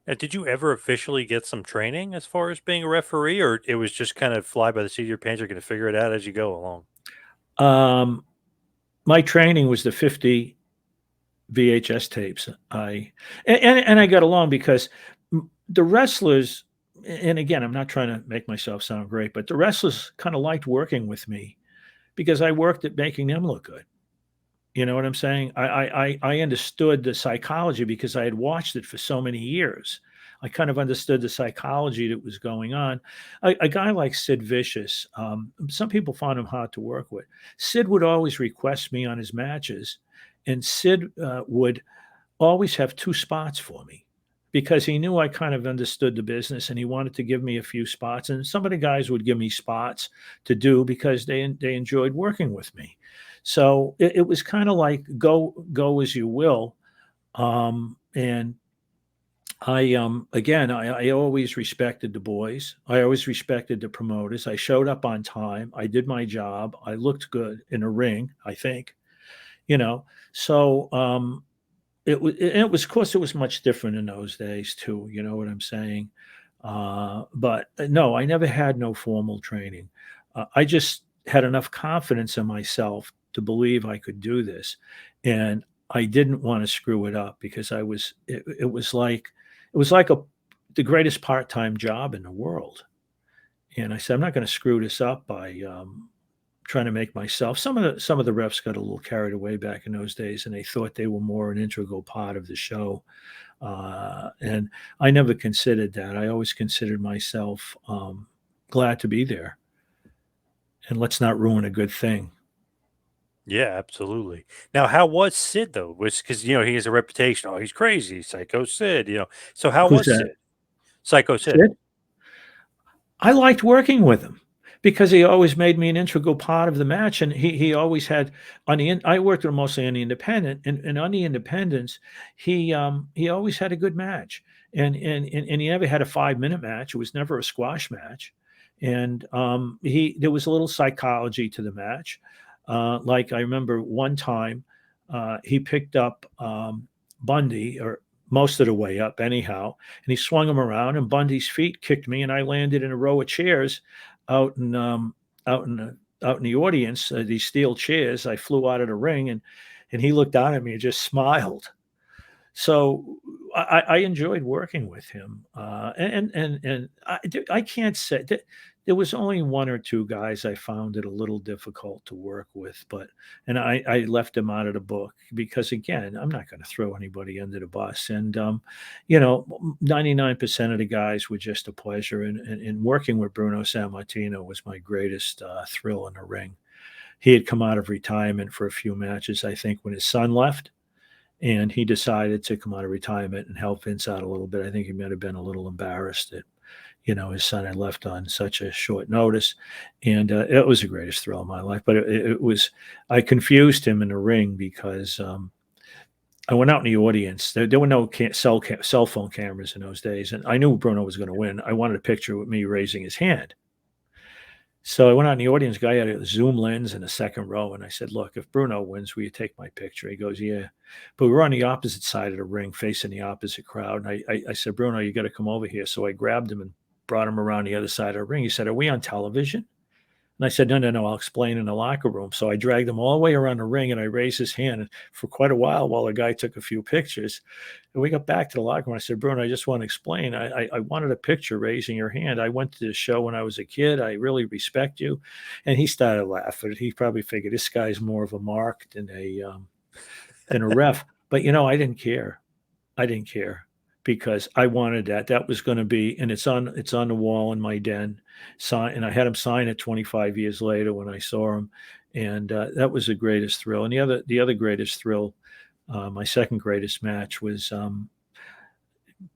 Now, did you ever officially get some training as far as being a referee, or it was just kind of fly by the seat of your pants? You're going to figure it out as you go along. My training was the 50 VHS tapes. And I got along because the wrestlers, and again, I'm not trying to make myself sound great, but the wrestlers kind of liked working with me because I worked at making them look good. You know what I'm saying? I understood the psychology because I had watched it for so many years. I kind of understood the psychology that was going on. A guy like Sid Vicious, some people found him hard to work with. Sid would always request me on his matches, and Sid would always have 2 spots for me because he knew I kind of understood the business, and he wanted to give me a few spots. And some of the guys would give me spots to do because they enjoyed working with me. So it was kind of like go as you will. And I always respected the boys. I always respected the promoters. I showed up on time. I did my job. I looked good in a ring, I think, So it was, of course, it was much different in those days too. You know what I'm saying? But no, I never had no formal training. I just had enough confidence in myself to believe I could do this, and I didn't want to screw it up because it was like the greatest part-time job in the world. And I said, I'm not going to screw this up by trying to make myself. Some of the refs got a little carried away back in those days, and they thought they were more an integral part of the show. And I never considered that. I always considered myself glad to be there. And let's not ruin a good thing. Yeah, absolutely. Now, how was Sid though? Was because he has a reputation. Oh, he's crazy, Psycho Sid. So how Who's was that? Sid? Psycho Sid. Sid? I liked working with him because he always made me an integral part of the match, and he always had I worked with him mostly on the independent, and on the independents, he always had a good match, and he never had a 5-minute match. It was never a squash match, and there was a little psychology to the match. Like I remember one time, he picked up Bundy, or most of the way up anyhow, and he swung him around, and Bundy's feet kicked me, and I landed in a row of chairs out in the audience, these steel chairs. I flew out of the ring, and he looked down at me and just smiled. So I enjoyed working with him, and I can't say that there was only 1 or 2 guys I found it a little difficult to work with, and I left them out of the book because, again, I'm not going to throw anybody under the bus, and 99% of the guys were just a pleasure, and working with Bruno San Martino was my greatest thrill in the ring. He had come out of retirement for a few matches, I think, when his son left. And he decided to come out of retirement and help Vince out a little bit. I think he might have been a little embarrassed that, his son had left on such a short notice. And it was the greatest thrill of my life. But I confused him in the ring because I went out in the audience. There were no cell phone cameras in those days. And I knew Bruno was going to win. I wanted a picture with me raising his hand. So I went out in the audience. Guy had a zoom lens in the second row, and I said, "Look, if Bruno wins, will you take my picture?" He goes, "Yeah." But we were on the opposite side of the ring, facing the opposite crowd. And I said, "Bruno, you got to come over here." So I grabbed him and brought him around the other side of the ring. He said, "Are we on television?" And I said, no, no, no, I'll explain in the locker room. So I dragged him all the way around the ring and I raised his hand for quite a while the guy took a few pictures. And we got back to the locker room. I said, Bruno, I just want to explain. I wanted a picture raising your hand. I went to the show when I was a kid. I really respect you. And he started laughing. He probably figured this guy's more of a mark than a ref. But, I didn't care. I didn't care because I wanted that. That was going to be, and it's on the wall in my den. And I had him sign it 25 years later when I saw him, and that was the greatest thrill. And the other greatest thrill, my second greatest match was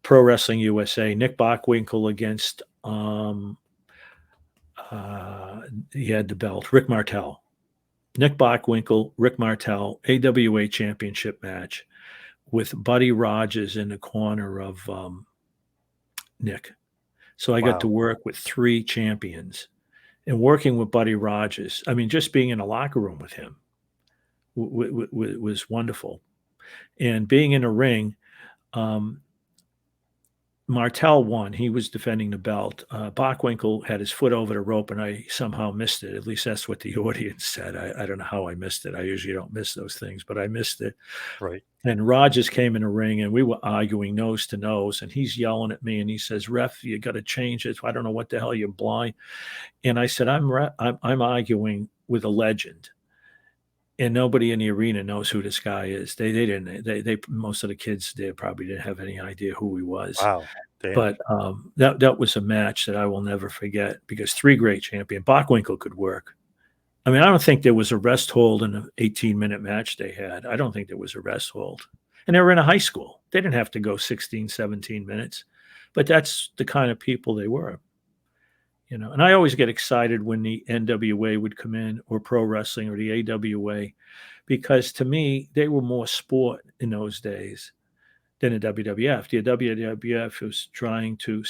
Pro Wrestling USA. Nick Bockwinkel against he had the belt. Rick Martel. Nick Bockwinkel, Rick Martel, AWA Championship match with Buddy Rogers in the corner of Nick. So I got to work with 3 champions, and working with Buddy Rogers. I mean, just being in a locker room with him was wonderful. And being in a ring, Martel won. He was defending the belt. Bockwinkel had his foot over the rope, and I somehow missed it. At least that's what the audience said. I don't know how I missed it. I usually don't miss those things, but I missed it. Right. And Rogers came in the ring, and we were arguing nose to nose, and he's yelling at me, and he says, "Ref, you got to change it. I don't know what the hell you're blind." And I said, I'm arguing with a legend, and nobody in the arena knows who this guy is. They didn't. They most of the kids there probably didn't have any idea who he was. Wow. Damn. But that was a match that I will never forget because 3 great champions. Bockwinkel could work. I mean, I don't think there was a rest hold in an 18-minute match they had. I don't think there was a rest hold. And they were in a high school. They didn't have to go 16, 17 minutes. But that's the kind of people they were. And I always get excited when the NWA would come in, or pro wrestling, or the AWA, because to me, they were more sport in those days than the WWF. The WWF was trying to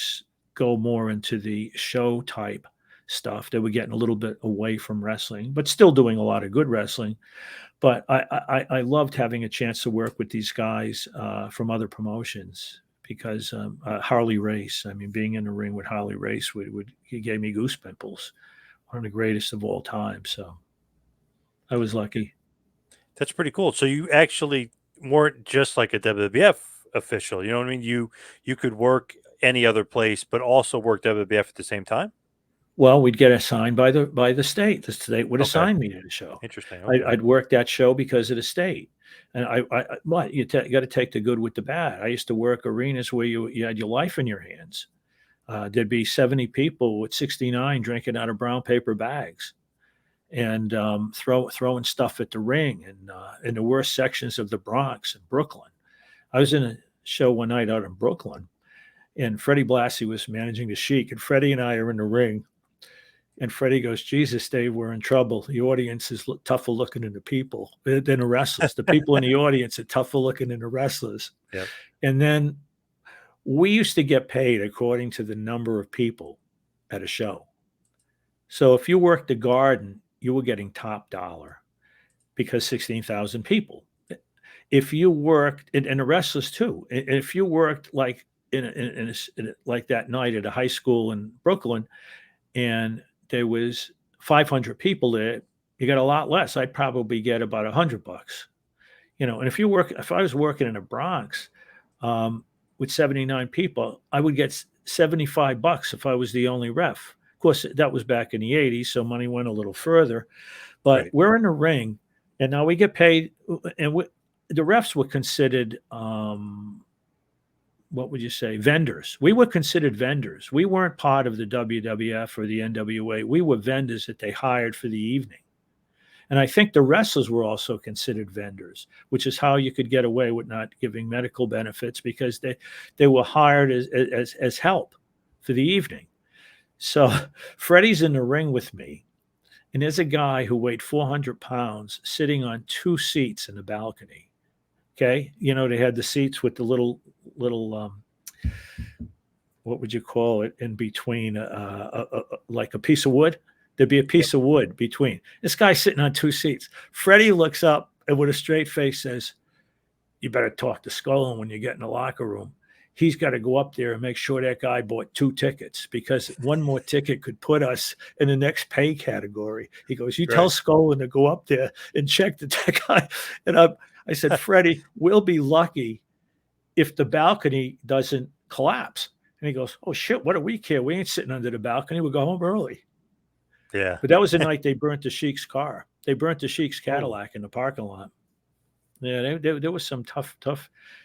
go more into the show type stuff. They were getting a little bit away from wrestling, but still doing a lot of good wrestling. But I loved having a chance to work with these guys from other promotions because Harley Race, I mean, being in the ring with Harley Race, he gave me goose pimples. One of the greatest of all time. So I was lucky. That's pretty cool. So you actually weren't just like a WWF official. You know what I mean? You could work any other place, but also work WWF at the same time. Well, we'd get assigned by the state. The state would assign me to the show. Interesting. Okay. I'd work that show because of the state. And you got to take the good with the bad. I used to work arenas where you had your life in your hands. There'd be 70 people with 69 drinking out of brown paper bags and throwing stuff at the ring and in the worst sections of the Bronx and Brooklyn. I was in a show one night out in Brooklyn, and Freddie Blassie was managing the Sheik, and Freddie and I are in the ring. And Freddie goes, "Jesus, Dave, we're in trouble. The audience is tougher looking than the people, than the wrestlers. The people in the audience are tougher looking than the wrestlers." Yep. And then we used to get paid according to the number of people at a show. So if you worked the Garden, you were getting top dollar because 16,000 people. If you worked, and the wrestlers too, if you worked like in like that night at a high school in Brooklyn, and there was 500 people there, you got a lot less. I'd probably get about $100, and if I was working in the Bronx with 79 people, I would get $75 if I was the only ref. Of course, that was back in the 80s, so money went a little further. But Right. We're in the ring, and now we get paid, and the refs were considered what would you say, vendors. We were considered vendors. We weren't part of the WWF or the NWA. We were vendors that they hired for the evening. And I think the wrestlers were also considered vendors, which is how you could get away with not giving medical benefits because they were hired as help for the evening. So Freddie's in the ring with me, and there's a guy who weighed 400 pounds sitting on 2 seats in the balcony. Okay. They had the seats with the little, what would you call it, in between, like a piece of wood. There'd be a piece of wood between. This guy's sitting on 2 seats. Freddie looks up and with a straight face says, "You better talk to Scullin when you get in the locker room." he's got to go up there and make sure that guy bought 2 tickets, because one more ticket could put us in the next pay category. He goes, you tell Right. Skolin to go up there and check that guy. And I said, Freddie, we'll be lucky if the balcony doesn't collapse. And he goes, oh shit, what do we care? We ain't sitting under the balcony. We'll go home early. Yeah. But that was the night they burnt the Sheik's car. They burnt the Sheik's Oh, Cadillac in the parking lot. Yeah, there was some tough. There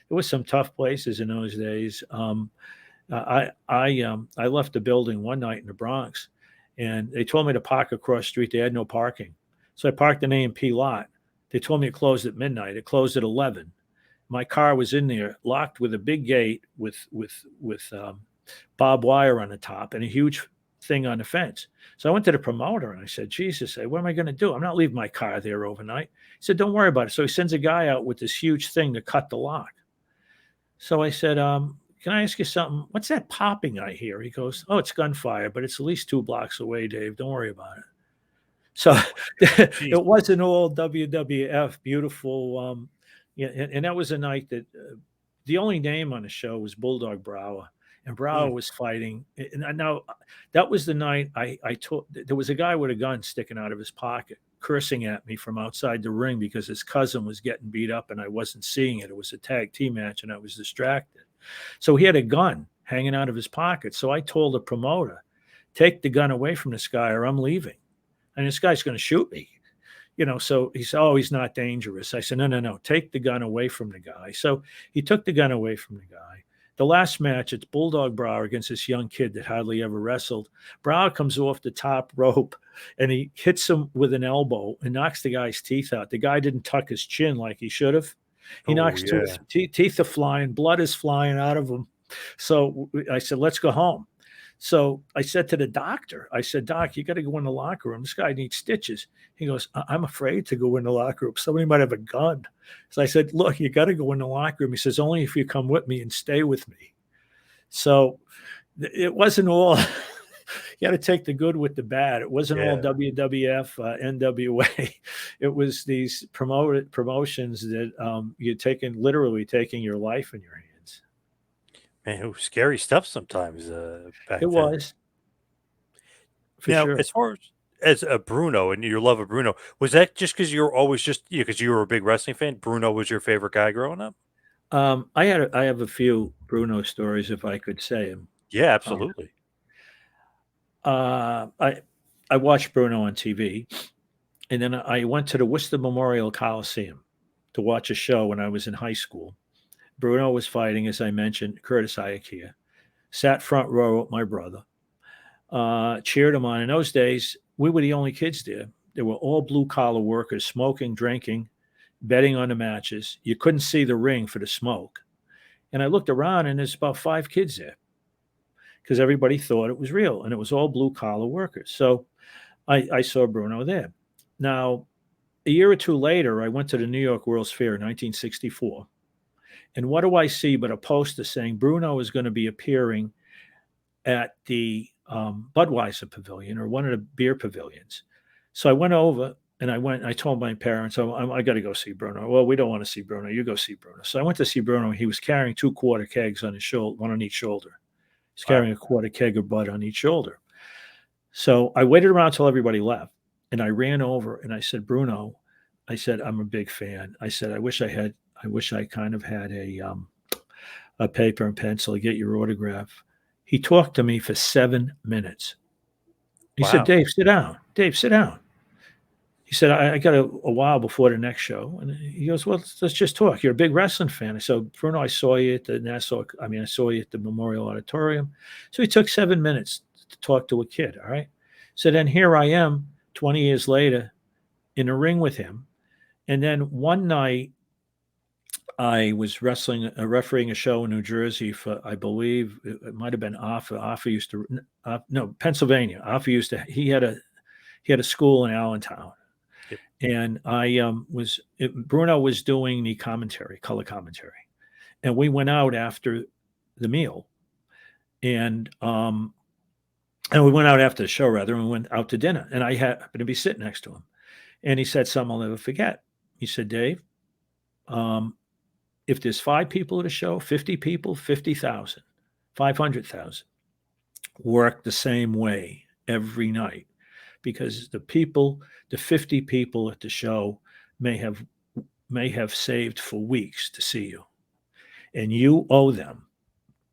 was some tough places in those days. I left the building one night in the Bronx, and they told me to park across the street. They had no parking, so I parked an A&P lot. They told me it closed at midnight. It closed at 11. My car was in there, locked with a big gate with barbed wire on the top and a huge thing on the fence. So I went to the promoter and I said, Jesus, what am I going to do? I'm not leaving my car there overnight. He said, don't worry about it. So he sends a guy out with this huge thing to cut the lock. So I said, can I ask you something? What's that popping I hear? He goes, oh, it's gunfire, but it's at least 2 blocks away, Dave. Don't worry about it. So jeez. it wasn't all WWF beautiful. And that was a night that the only name on the show was Bulldog Brower. And Brower was fighting. And now that was the night I told, there was a guy with a gun sticking out of his pocket, cursing at me from outside the ring because his cousin was getting beat up and I wasn't seeing it. It was a tag team match and I was distracted. So he had a gun hanging out of his pocket. So I told the promoter, take the gun away from this guy or I'm leaving. And this guy's going to shoot me. So he said, oh, he's not dangerous. I said, no, take the gun away from the guy. So he took the gun away from the guy. The last match, it's Bulldog Brower against this young kid that hardly ever wrestled. Brower comes off the top rope and he hits him with an elbow and knocks the guy's teeth out. The guy didn't tuck his chin like he should have. He knocks teeth are flying, blood is flying out of him. So I said, let's go home. So I said to the doctor, I said, Doc, you got to go in the locker room. This guy needs stitches. He goes, I'm afraid to go in the locker room. Somebody might have a gun. So I said, look, you got to go in the locker room. He says, only if you come with me and stay with me. So it wasn't all, you got to take the good with the bad. It wasn't all WWF, NWA. It was these promotions that you're literally taking your life in your hands. Man, it was scary stuff sometimes back It then. was. For Now, sure. as far as a Bruno and your love of Bruno, was that just because you were always because you were a big wrestling fan? Bruno was your favorite guy growing up? I have a few Bruno stories if I could say them. Yeah, absolutely. I watched Bruno on TV, and then I went to the Worcester Memorial Coliseum to watch a show when I was in high school. Bruno was fighting, as I mentioned, Curtis Iakia. Sat front row with my brother. Cheered him on. In those days, we were the only kids there. They were all blue-collar workers, smoking, drinking, betting on the matches. You couldn't see the ring for the smoke. And I looked around, and there's about 5 kids there because everybody thought it was real, and it was all blue-collar workers. So I saw Bruno there. Now, a year or two later, I went to the New York World's Fair in 1964. And what do I see but a poster saying Bruno is going to be appearing at the Budweiser Pavilion or one of the beer pavilions. So I went over and I told my parents, I got to go see Bruno. Well, we don't want to see Bruno. You go see Bruno. So I went to see Bruno. He was carrying 2 quarter kegs on his shoulder, one on each shoulder. He's carrying a quarter keg of Bud on each shoulder. So I waited around till everybody left. And I ran over and I said, Bruno, I said, I'm a big fan. I said, I wish I kind of had a paper and pencil to get your autograph. He talked to me for 7 minutes. He said, Dave, sit down. Dave, sit down. He said, I got a while before the next show. And he goes, well, let's just talk. You're a big wrestling fan. I said, Bruno, I saw you at I saw you at the Memorial Auditorium. So he took 7 minutes to talk to a kid. All right. So then here I am 20 years later in a ring with him. And then one night, I was refereeing a show in New Jersey for, I believe it might have been Offa used to, Pennsylvania. Offa used to, he had a school in Allentown. Yep. And Bruno was doing the color commentary. And we went out after the meal and we went out after the show rather, and we went out to dinner and I happened to be sitting next to him and he said something I'll never forget. He said, Dave, if there's 5 people at a show, 50 people, 50,000, 500,000 work the same way every night, because the 50 people at the show may have saved for weeks to see you, and you owe them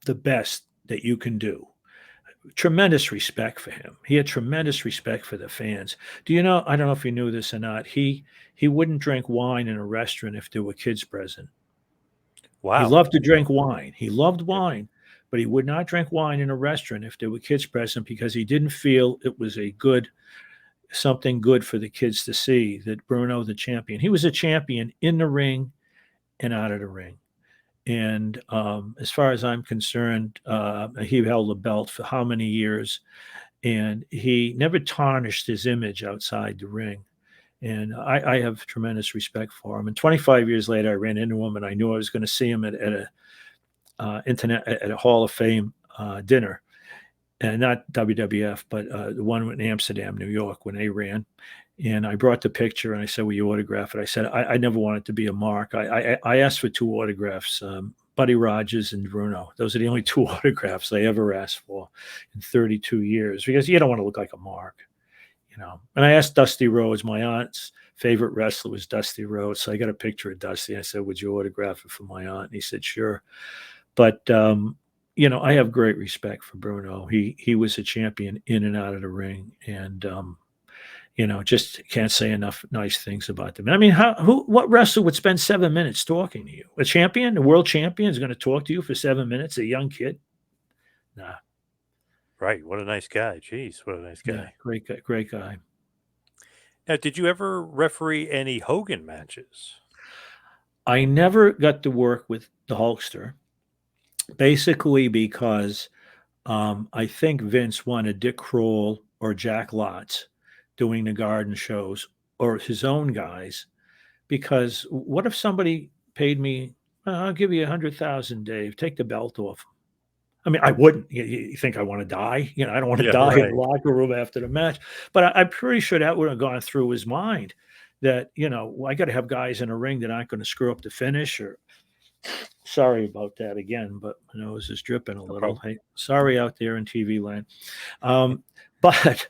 the best that you can do. Tremendous respect for him. He had tremendous respect for the fans. Do you know? I don't know if you knew this or not. He wouldn't drink wine in a restaurant if there were kids present. He Wow. loved to drink wine. He loved wine, but he would not drink wine in a restaurant if there were kids present, because he didn't feel it was something good for the kids to see that Bruno, the champion, he was a champion in the ring and out of the ring. And as far as I'm concerned, he held the belt for how many years, and he never tarnished his image outside the ring. And I have tremendous respect for him. And 25 years later, I ran into him, and I knew I was going to see him at a Hall of Fame dinner, and not WWF, but the one in Amsterdam, New York, when they ran. And I brought the picture, and I said, "Will you autograph it?" I said, I never wanted to be a mark. I asked for 2 autographs, Buddy Rogers and Bruno. Those are the only 2 autographs I ever asked for in 32 years, because you don't want to look like a mark, you know. And I asked Dusty Rhodes. My aunt's favorite wrestler was Dusty Rhodes, so I got a picture of Dusty. I said, "Would you autograph it for my aunt?" And he said, "Sure." But I have great respect for Bruno. He was a champion in and out of the ring, and just can't say enough nice things about them. I mean, what wrestler would spend 7 minutes talking to you? A champion, a world champion, is going to talk to you for 7 minutes? A young kid? Nah. Right. What a nice guy. Jeez, what a nice Yeah, guy. great guy, great guy. Now, did you ever referee any Hogan matches? I never got to work with the Hulkster, basically because I think Vince wanted Dick Kroll or Jack Lotz doing the garden shows, or his own guys, because what if somebody paid me, I'll give you 100,000, Dave, take the belt off. I mean, I wouldn't. You think I want to die? I don't want to Yeah, die in right. the locker room after the match. But I'm pretty sure that would have gone through his mind, that, I got to have guys in a ring that aren't going to screw up the finish. Or sorry about that again, but my nose is dripping a No little. problem. Hey, sorry out there in TV land. But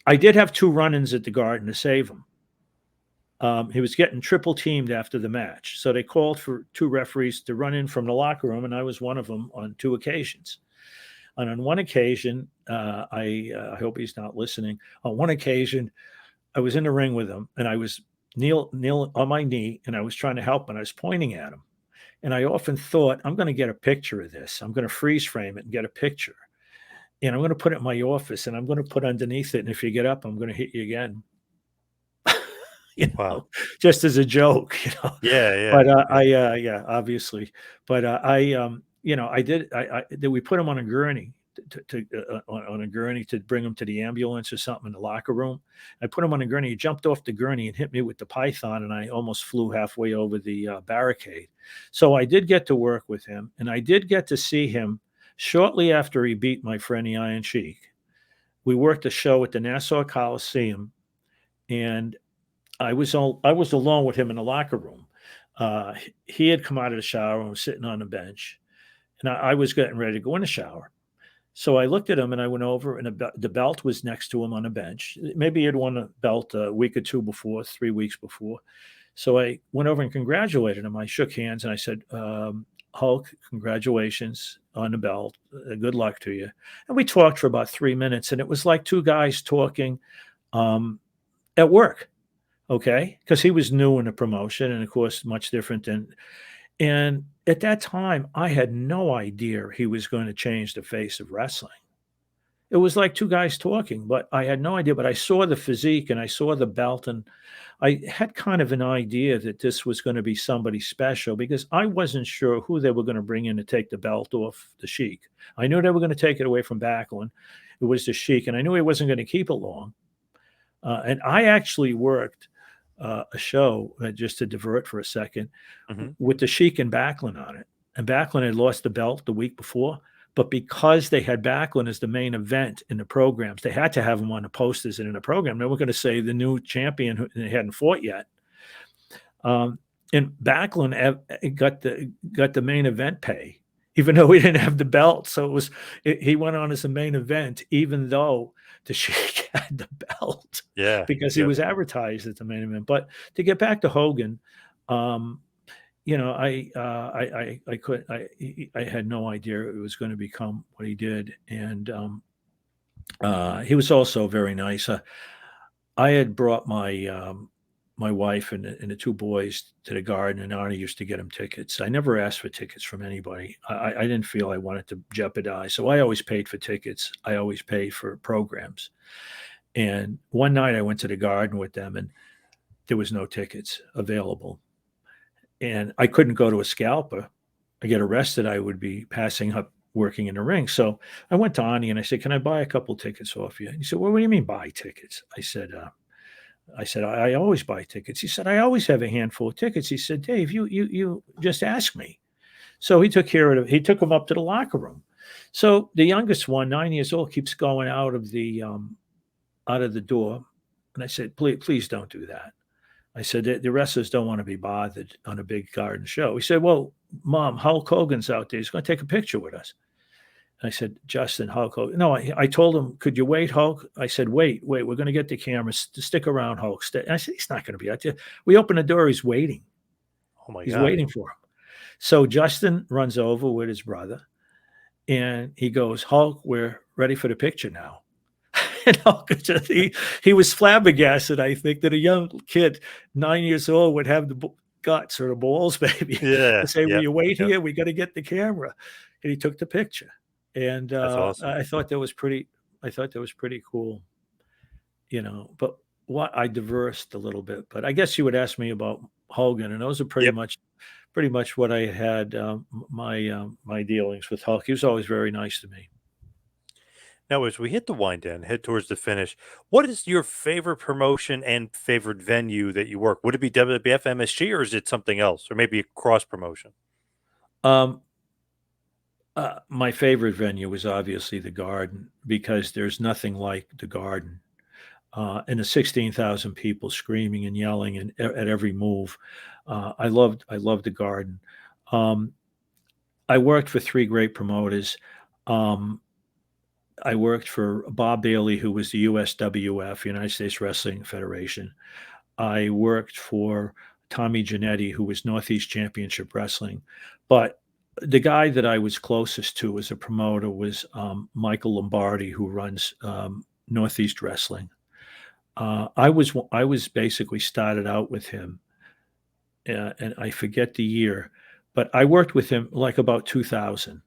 I did have 2 run-ins at the Garden to save him. He was getting triple teamed after the match, so they called for 2 referees to run in from the locker room, and I was one of them on 2 occasions. And on one occasion, I hope he's not listening. On one occasion, I was in the ring with him, and I was kneel on my knee, and I was trying to help, and I was pointing at him. And I often thought, I'm going to get a picture of this. I'm going to freeze frame it and get a picture. And I'm going to put it in my office, and I'm going to put underneath it, and if you get up, I'm going to hit you again. Wow. Just as a joke, Yeah, yeah. But Yeah. yeah, obviously. But we put him on a gurney on a gurney to bring him to the ambulance or something in the locker room. I put him on a gurney. He jumped off the gurney and hit me with the python, and I almost flew halfway over the barricade. So I did get to work with him, and I did get to see him shortly after he beat my friend the Iron Sheik. We worked a show at the Nassau Coliseum, and I was alone with him in the locker room. He had come out of the shower and was sitting on the bench, and I was getting ready to go in the shower. So I looked at him, and I went over, and the belt was next to him on a bench. Maybe he had won a belt a week or 2 before, 3 weeks before. So I went over and congratulated him. I shook hands, and I said, Hulk, congratulations on the belt. Good luck to you. And we talked for about 3 minutes, and it was like 2 guys talking at work. Okay, because he was new in the promotion, and of course, much different and at that time, I had no idea he was going to change the face of wrestling. It was like 2 guys talking, but I had no idea. But I saw the physique, and I saw the belt, and I had kind of an idea that this was going to be somebody special, because I wasn't sure who they were going to bring in to take the belt off the Sheik. I knew they were going to take it away from Backlund. It was the Sheik, and I knew he wasn't going to keep it long. And I actually worked a show, just to divert for a second, with the Sheik and Backlund on it. And Backlund had lost the belt the week before, but because they had Backlund as the main event in the programs, they had to have him on the posters and in the program. They were going to say the new champion who hadn't fought yet. And and Backlund got the main event pay, even though he didn't have the belt. So he went on as a main event, even though the Sheik had the belt Yeah. because he Yep. was advertised as the main event. But to get back to Hogan, um, I had no idea it was going to become what he did, and he was also very nice. I had brought my wife and the two boys to the garden, and Arnie used to get them tickets. I never asked for tickets from anybody. I didn't feel I wanted to jeopardize, so I always paid for tickets. I always paid for programs. And one night I went to the garden with them, and there was no tickets available. And I couldn't go to a scalper. I get arrested, I would be passing up working in the ring. So I went to Ani and I said, "Can I buy a couple tickets off you?" And he said, "Well, what do you mean buy tickets?" I always buy tickets. He said, "I always have a handful of tickets." He said, "Dave, you just ask me." So he took care of it. He took them up to the locker room. So the youngest one, 9 years old, keeps going out of the door. And I said, please don't do that. I said, the wrestlers don't want to be bothered on a big garden show. He said, "Well, Mom, Hulk Hogan's out there. He's going to take a picture with us." I said, "Justin, Hulk Hogan." No, I told him, "Could you wait, Hulk?" I said, wait, we're going to get the cameras. Stick around, Hulk. I said, "He's not going to be out there." We open the door. He's waiting. Oh my He's God. waiting for him. So Justin runs over with his brother, and he goes, "Hulk, we're ready for the picture now." And Hulk, he was flabbergasted, I think, that a young kid, 9 years old, would have the guts or the balls, maybe, Yeah. to say, "Will Yep. you wait Yep. here? We got to get the camera." And he took the picture. And That's awesome. I thought that was pretty. I thought that was pretty cool, But what I diversed a little bit. But I guess you would ask me about Hogan, and those are Yep. pretty much what I had my dealings with Hulk. He was always very nice to me. Now, as we hit the wind down, head towards the finish, what is your favorite promotion and favorite venue that you work? Would it be WWF, MSG, or is it something else, or maybe a cross promotion? Um, my favorite venue was obviously the Garden because there's nothing like the Garden. And the 16,000 people screaming and yelling and at every move. I loved the Garden. Um, I worked for three great promoters. Um, I worked for Bob Bailey, who was the USWF, United States Wrestling Federation. I worked for Tommy Janetti, who was Northeast Championship Wrestling. But the guy that I was closest to as a promoter was Michael Lombardi, who runs Northeast Wrestling. I was basically started out with him, and I forget the year, but I worked with him like about 2000,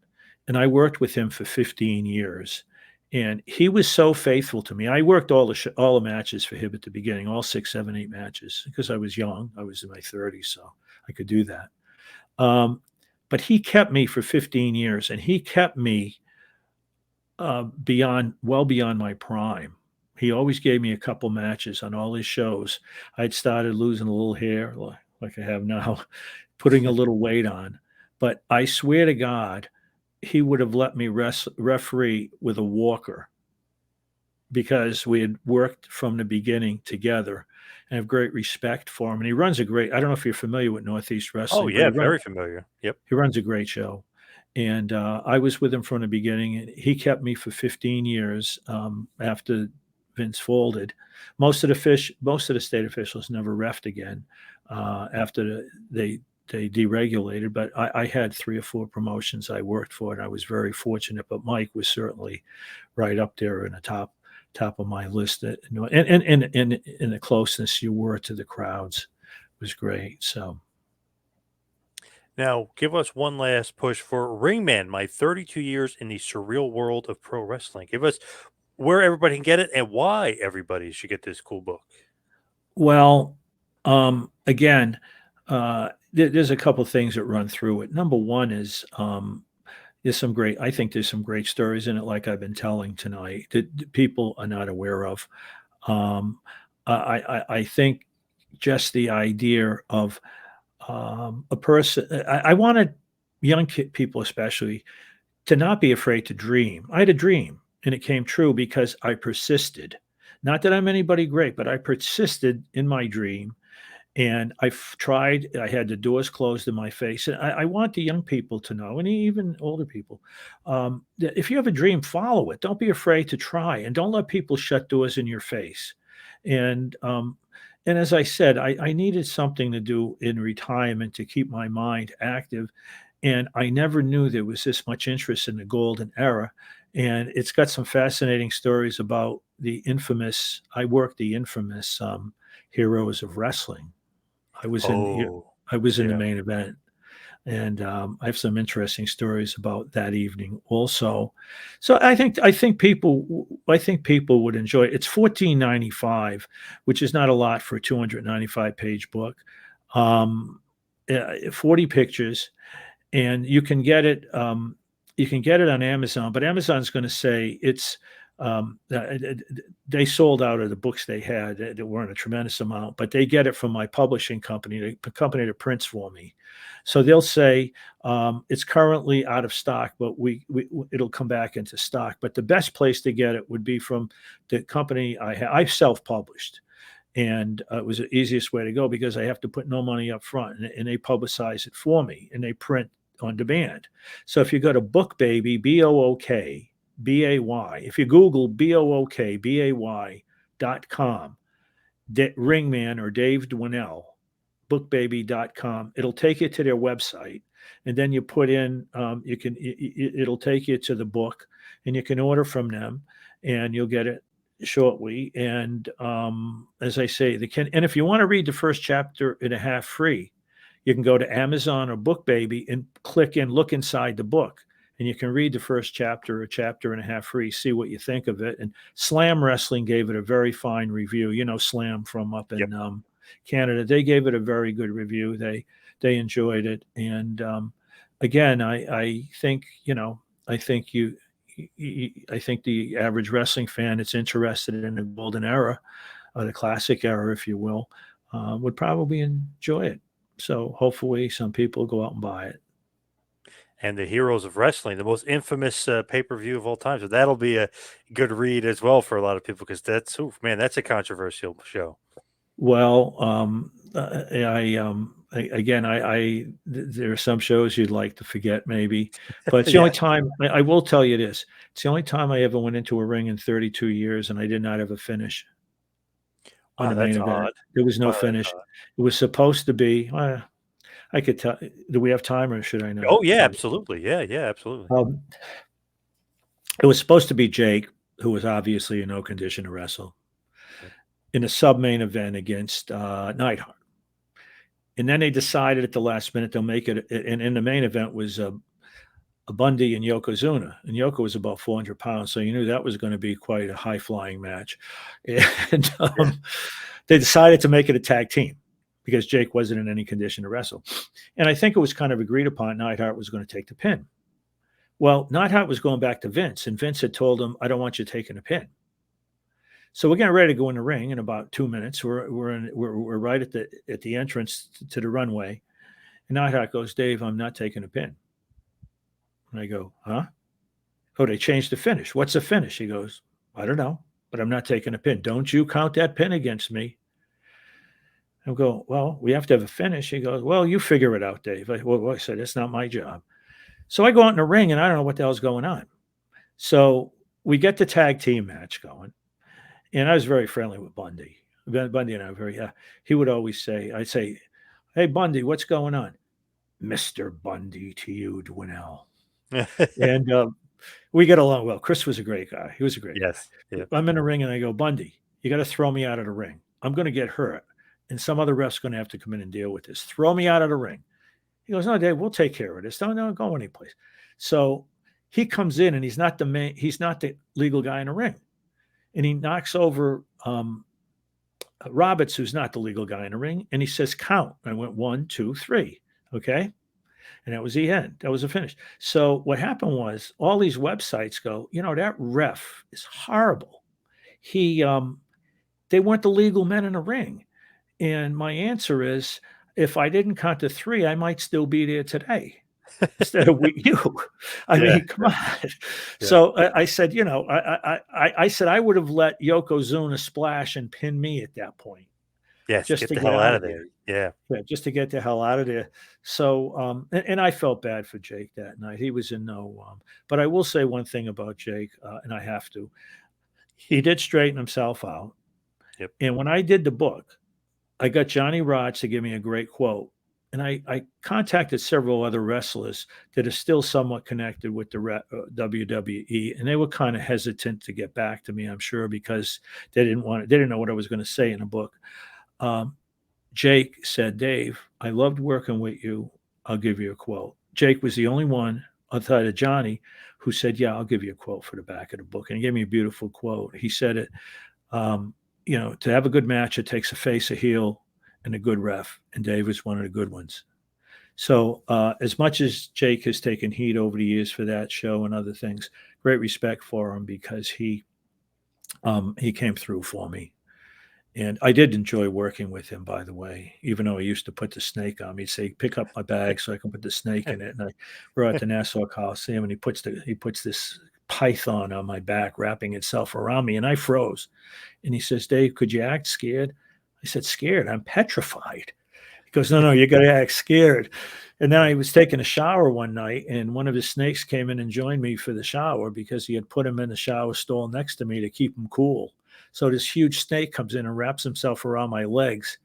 and I worked with him for 15 years, and he was so faithful to me. I worked all the matches for him at the beginning, all 6, 7, 8 matches because I was young. I was in my 30s, so I could do that. Um, but he kept me for 15 years, and he kept me well beyond my prime. He always gave me a couple matches on all his shows. I'd started losing a little hair like I have now, putting a little weight on. But I swear to God, he would have let me referee with a walker because we had worked from the beginning together and have great respect for him. And he runs I don't know if you're familiar with Northeast Oh, Wrestling, but yeah. Very familiar. Yep. he runs a great show. And I was with him from the beginning. And he kept me for 15 years after Vince folded. Most of the state officials never reffed again after they deregulated. But I had 3 or 4 promotions I worked for, and I was very fortunate. But Mike was certainly right up there in the top of my list. And the closeness you were to the crowds was great. So. Now, give us one last push for Ringman, my 32 years in the surreal world of pro wrestling. Give us where everybody can get it and why everybody should get this cool book. Well, again, there's a couple things that run through it. Number one is I think there's some great stories in it, like I've been telling tonight, that people are not aware of. Um, I think just the idea of a person, I wanted young people especially to not be afraid to dream. I had a dream and it came true because I persisted. Not that I'm anybody great, but I persisted in my dream. And tried. I had the doors closed in my face. And I want the young people to know, and even older people, that if you have a dream, follow it. Don't be afraid to try, and don't let people shut doors in your face. And and as I said, I needed something to do in retirement to keep my mind active. And I never knew there was this much interest in the golden era. And it's got some fascinating stories about I worked the infamous Heroes of Wrestling. I was in here. Oh, I was in the yeah. main event, and I have some interesting stories about that evening also. So I think people would enjoy it. It's 14.95, which is not a lot for a 295-page book. 40 pictures, and you can get it on Amazon, but Amazon's going to say it's they sold out of the books they had. There weren't a tremendous amount, but they get it from my publishing company, the company that prints for me. So they'll say it's currently out of stock, but it'll come back into stock. But the best place to get it would be from the company I self-published. And it was the easiest way to go because I have to put no money up front, and they publicize it for me, and they print on demand. So if you go to BookBaby, BOOKBAY, if you Google BOOKBAY.com, Ringman or Dave Dwinell, bookbaby.com, it'll take you to their website, and then you put in it'll take you to the book, and you can order from them, and you'll get it shortly. And as I say, and if you want to read the first chapter and a half free, you can go to Amazon or BookBaby and look inside the book, and you can read the first chapter or chapter and a half free, see what you think of it. And Slam Wrestling gave it a very fine review. You know, Slam from up in Canada, they gave it a very good review. They enjoyed it. And again, I think, I think I think the average wrestling fan that's interested in the golden era, the classic era, if you will, would probably enjoy it. So hopefully some people go out and buy it. And the Heroes of Wrestling, the most infamous pay-per-view of all time. So that'll be a good read as well for a lot of people because that's a controversial show. Well, there are some shows you'd like to forget maybe, but it's the only time I will tell you this. It's the only time I ever went into a ring in 32 years and I did not have a finish on the main event. Odd. There was no finish. It was supposed to be, I could tell. Do we have time or should I know? Oh yeah, absolutely. Yeah, absolutely. It was supposed to be Jake, who was obviously in no condition to wrestle, in a sub-main event against Neidhart. And then they decided at the last minute they'll make it. And in the main event was Bundy and Yokozuna. And Yoko was about 400 pounds. So you knew that was going to be quite a high-flying match. And they decided to make it a tag team because Jake wasn't in any condition to wrestle. And I think it was kind of agreed upon Neidhart was going to take the pin. Well, Neidhart was going back to Vince, and Vince had told him, I don't want you taking a pin. So we're getting ready to go in the ring in about 2 minutes. We're right at the entrance to the runway, and Neidhart goes, Dave, I'm not taking a pin. And I go, huh? Oh, they changed the finish. What's the finish? He goes, I don't know, but I'm not taking a pin. Don't you count that pin against me. I go, well, we have to have a finish. He goes, well, you figure it out, Dave. I said, that's not my job. So I go out in the ring, and I don't know what the hell's going on. So we get the tag team match going. And I was very friendly with Bundy. Bundy and I were very, he would always say, I'd say, hey, Bundy, what's going on? Mr. Bundy to you, Dwinell. And we get along well. Chris was a great guy. He was a great guy. Yep. I'm in the ring, and I go, Bundy, you got to throw me out of the ring. I'm going to get hurt. And some other ref's going to have to come in and deal with this. Throw me out of the ring. He goes, no, Dave, we'll take care of this. Don't go anyplace. So he comes in, and he's not the legal guy in the ring. And he knocks over Roberts, who's not the legal guy in the ring, and he says, count. I went 1, 2, 3. Okay. And that was the end. That was the finish. So what happened was all these websites go, that ref is horrible. They weren't the legal men in the ring. And my answer is, if I didn't count to 3, I might still be there today instead of with you. I mean, come on. Yeah. So I said, I said I would have let Yokozuna splash and pin me at that point. Yes, just get to the get hell out out of of there. there. Yeah. Yeah, just to get the hell out of there. So, and I felt bad for Jake that night. He was in no, but I will say one thing about Jake, and I have to. He did straighten himself out. Yep. And when I did the book, I got Johnny Rodz to give me a great quote. And I contacted several other wrestlers that are still somewhat connected with the WWE, and they were kind of hesitant to get back to me. I'm sure because they didn't know what I was going to say in a book. Um, Jake said, "Dave, I loved working with you. I'll give you a quote." Jake was the only one outside of Johnny who said, "Yeah, I'll give you a quote for the back of the book." And he gave me a beautiful quote. He said it, um, to have a good match, it takes a face, a heel, and a good ref. And Dave was one of the good ones. So, as much as Jake has taken heat over the years for that show and other things, great respect for him because he came through for me. And I did enjoy working with him, by the way, even though he used to put the snake on me. He'd say, "Pick up my bag so I can put the snake in it." And I were at the Nassau Coliseum, and he puts this python on my back, wrapping itself around me, and I froze. And he says, "Dave, could you act scared?" I said, "Scared? I'm petrified." He goes, "No, no, you got to act scared." And then I was taking a shower one night, and one of his snakes came in and joined me for the shower because he had put him in the shower stall next to me to keep him cool. So this huge snake comes in and wraps himself around my legs,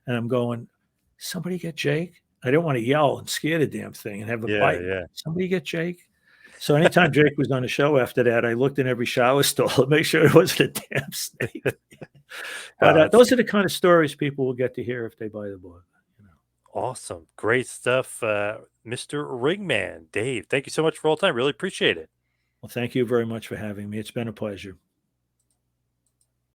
and I'm going, "Somebody get Jake." I don't want to yell and scare the damn thing and have it Yeah, bite. yeah. Somebody get Jake. So anytime Jake was on the show after that, I looked in every shower stall to make sure it wasn't a damn snake. But Oh, that's those are the kind of stories people will get to hear if they buy the book. You know. awesome. Great stuff, Mr. Ringman. Dave, thank you so much for all the time. Really appreciate it. Well, thank you very much for having me. It's been a pleasure.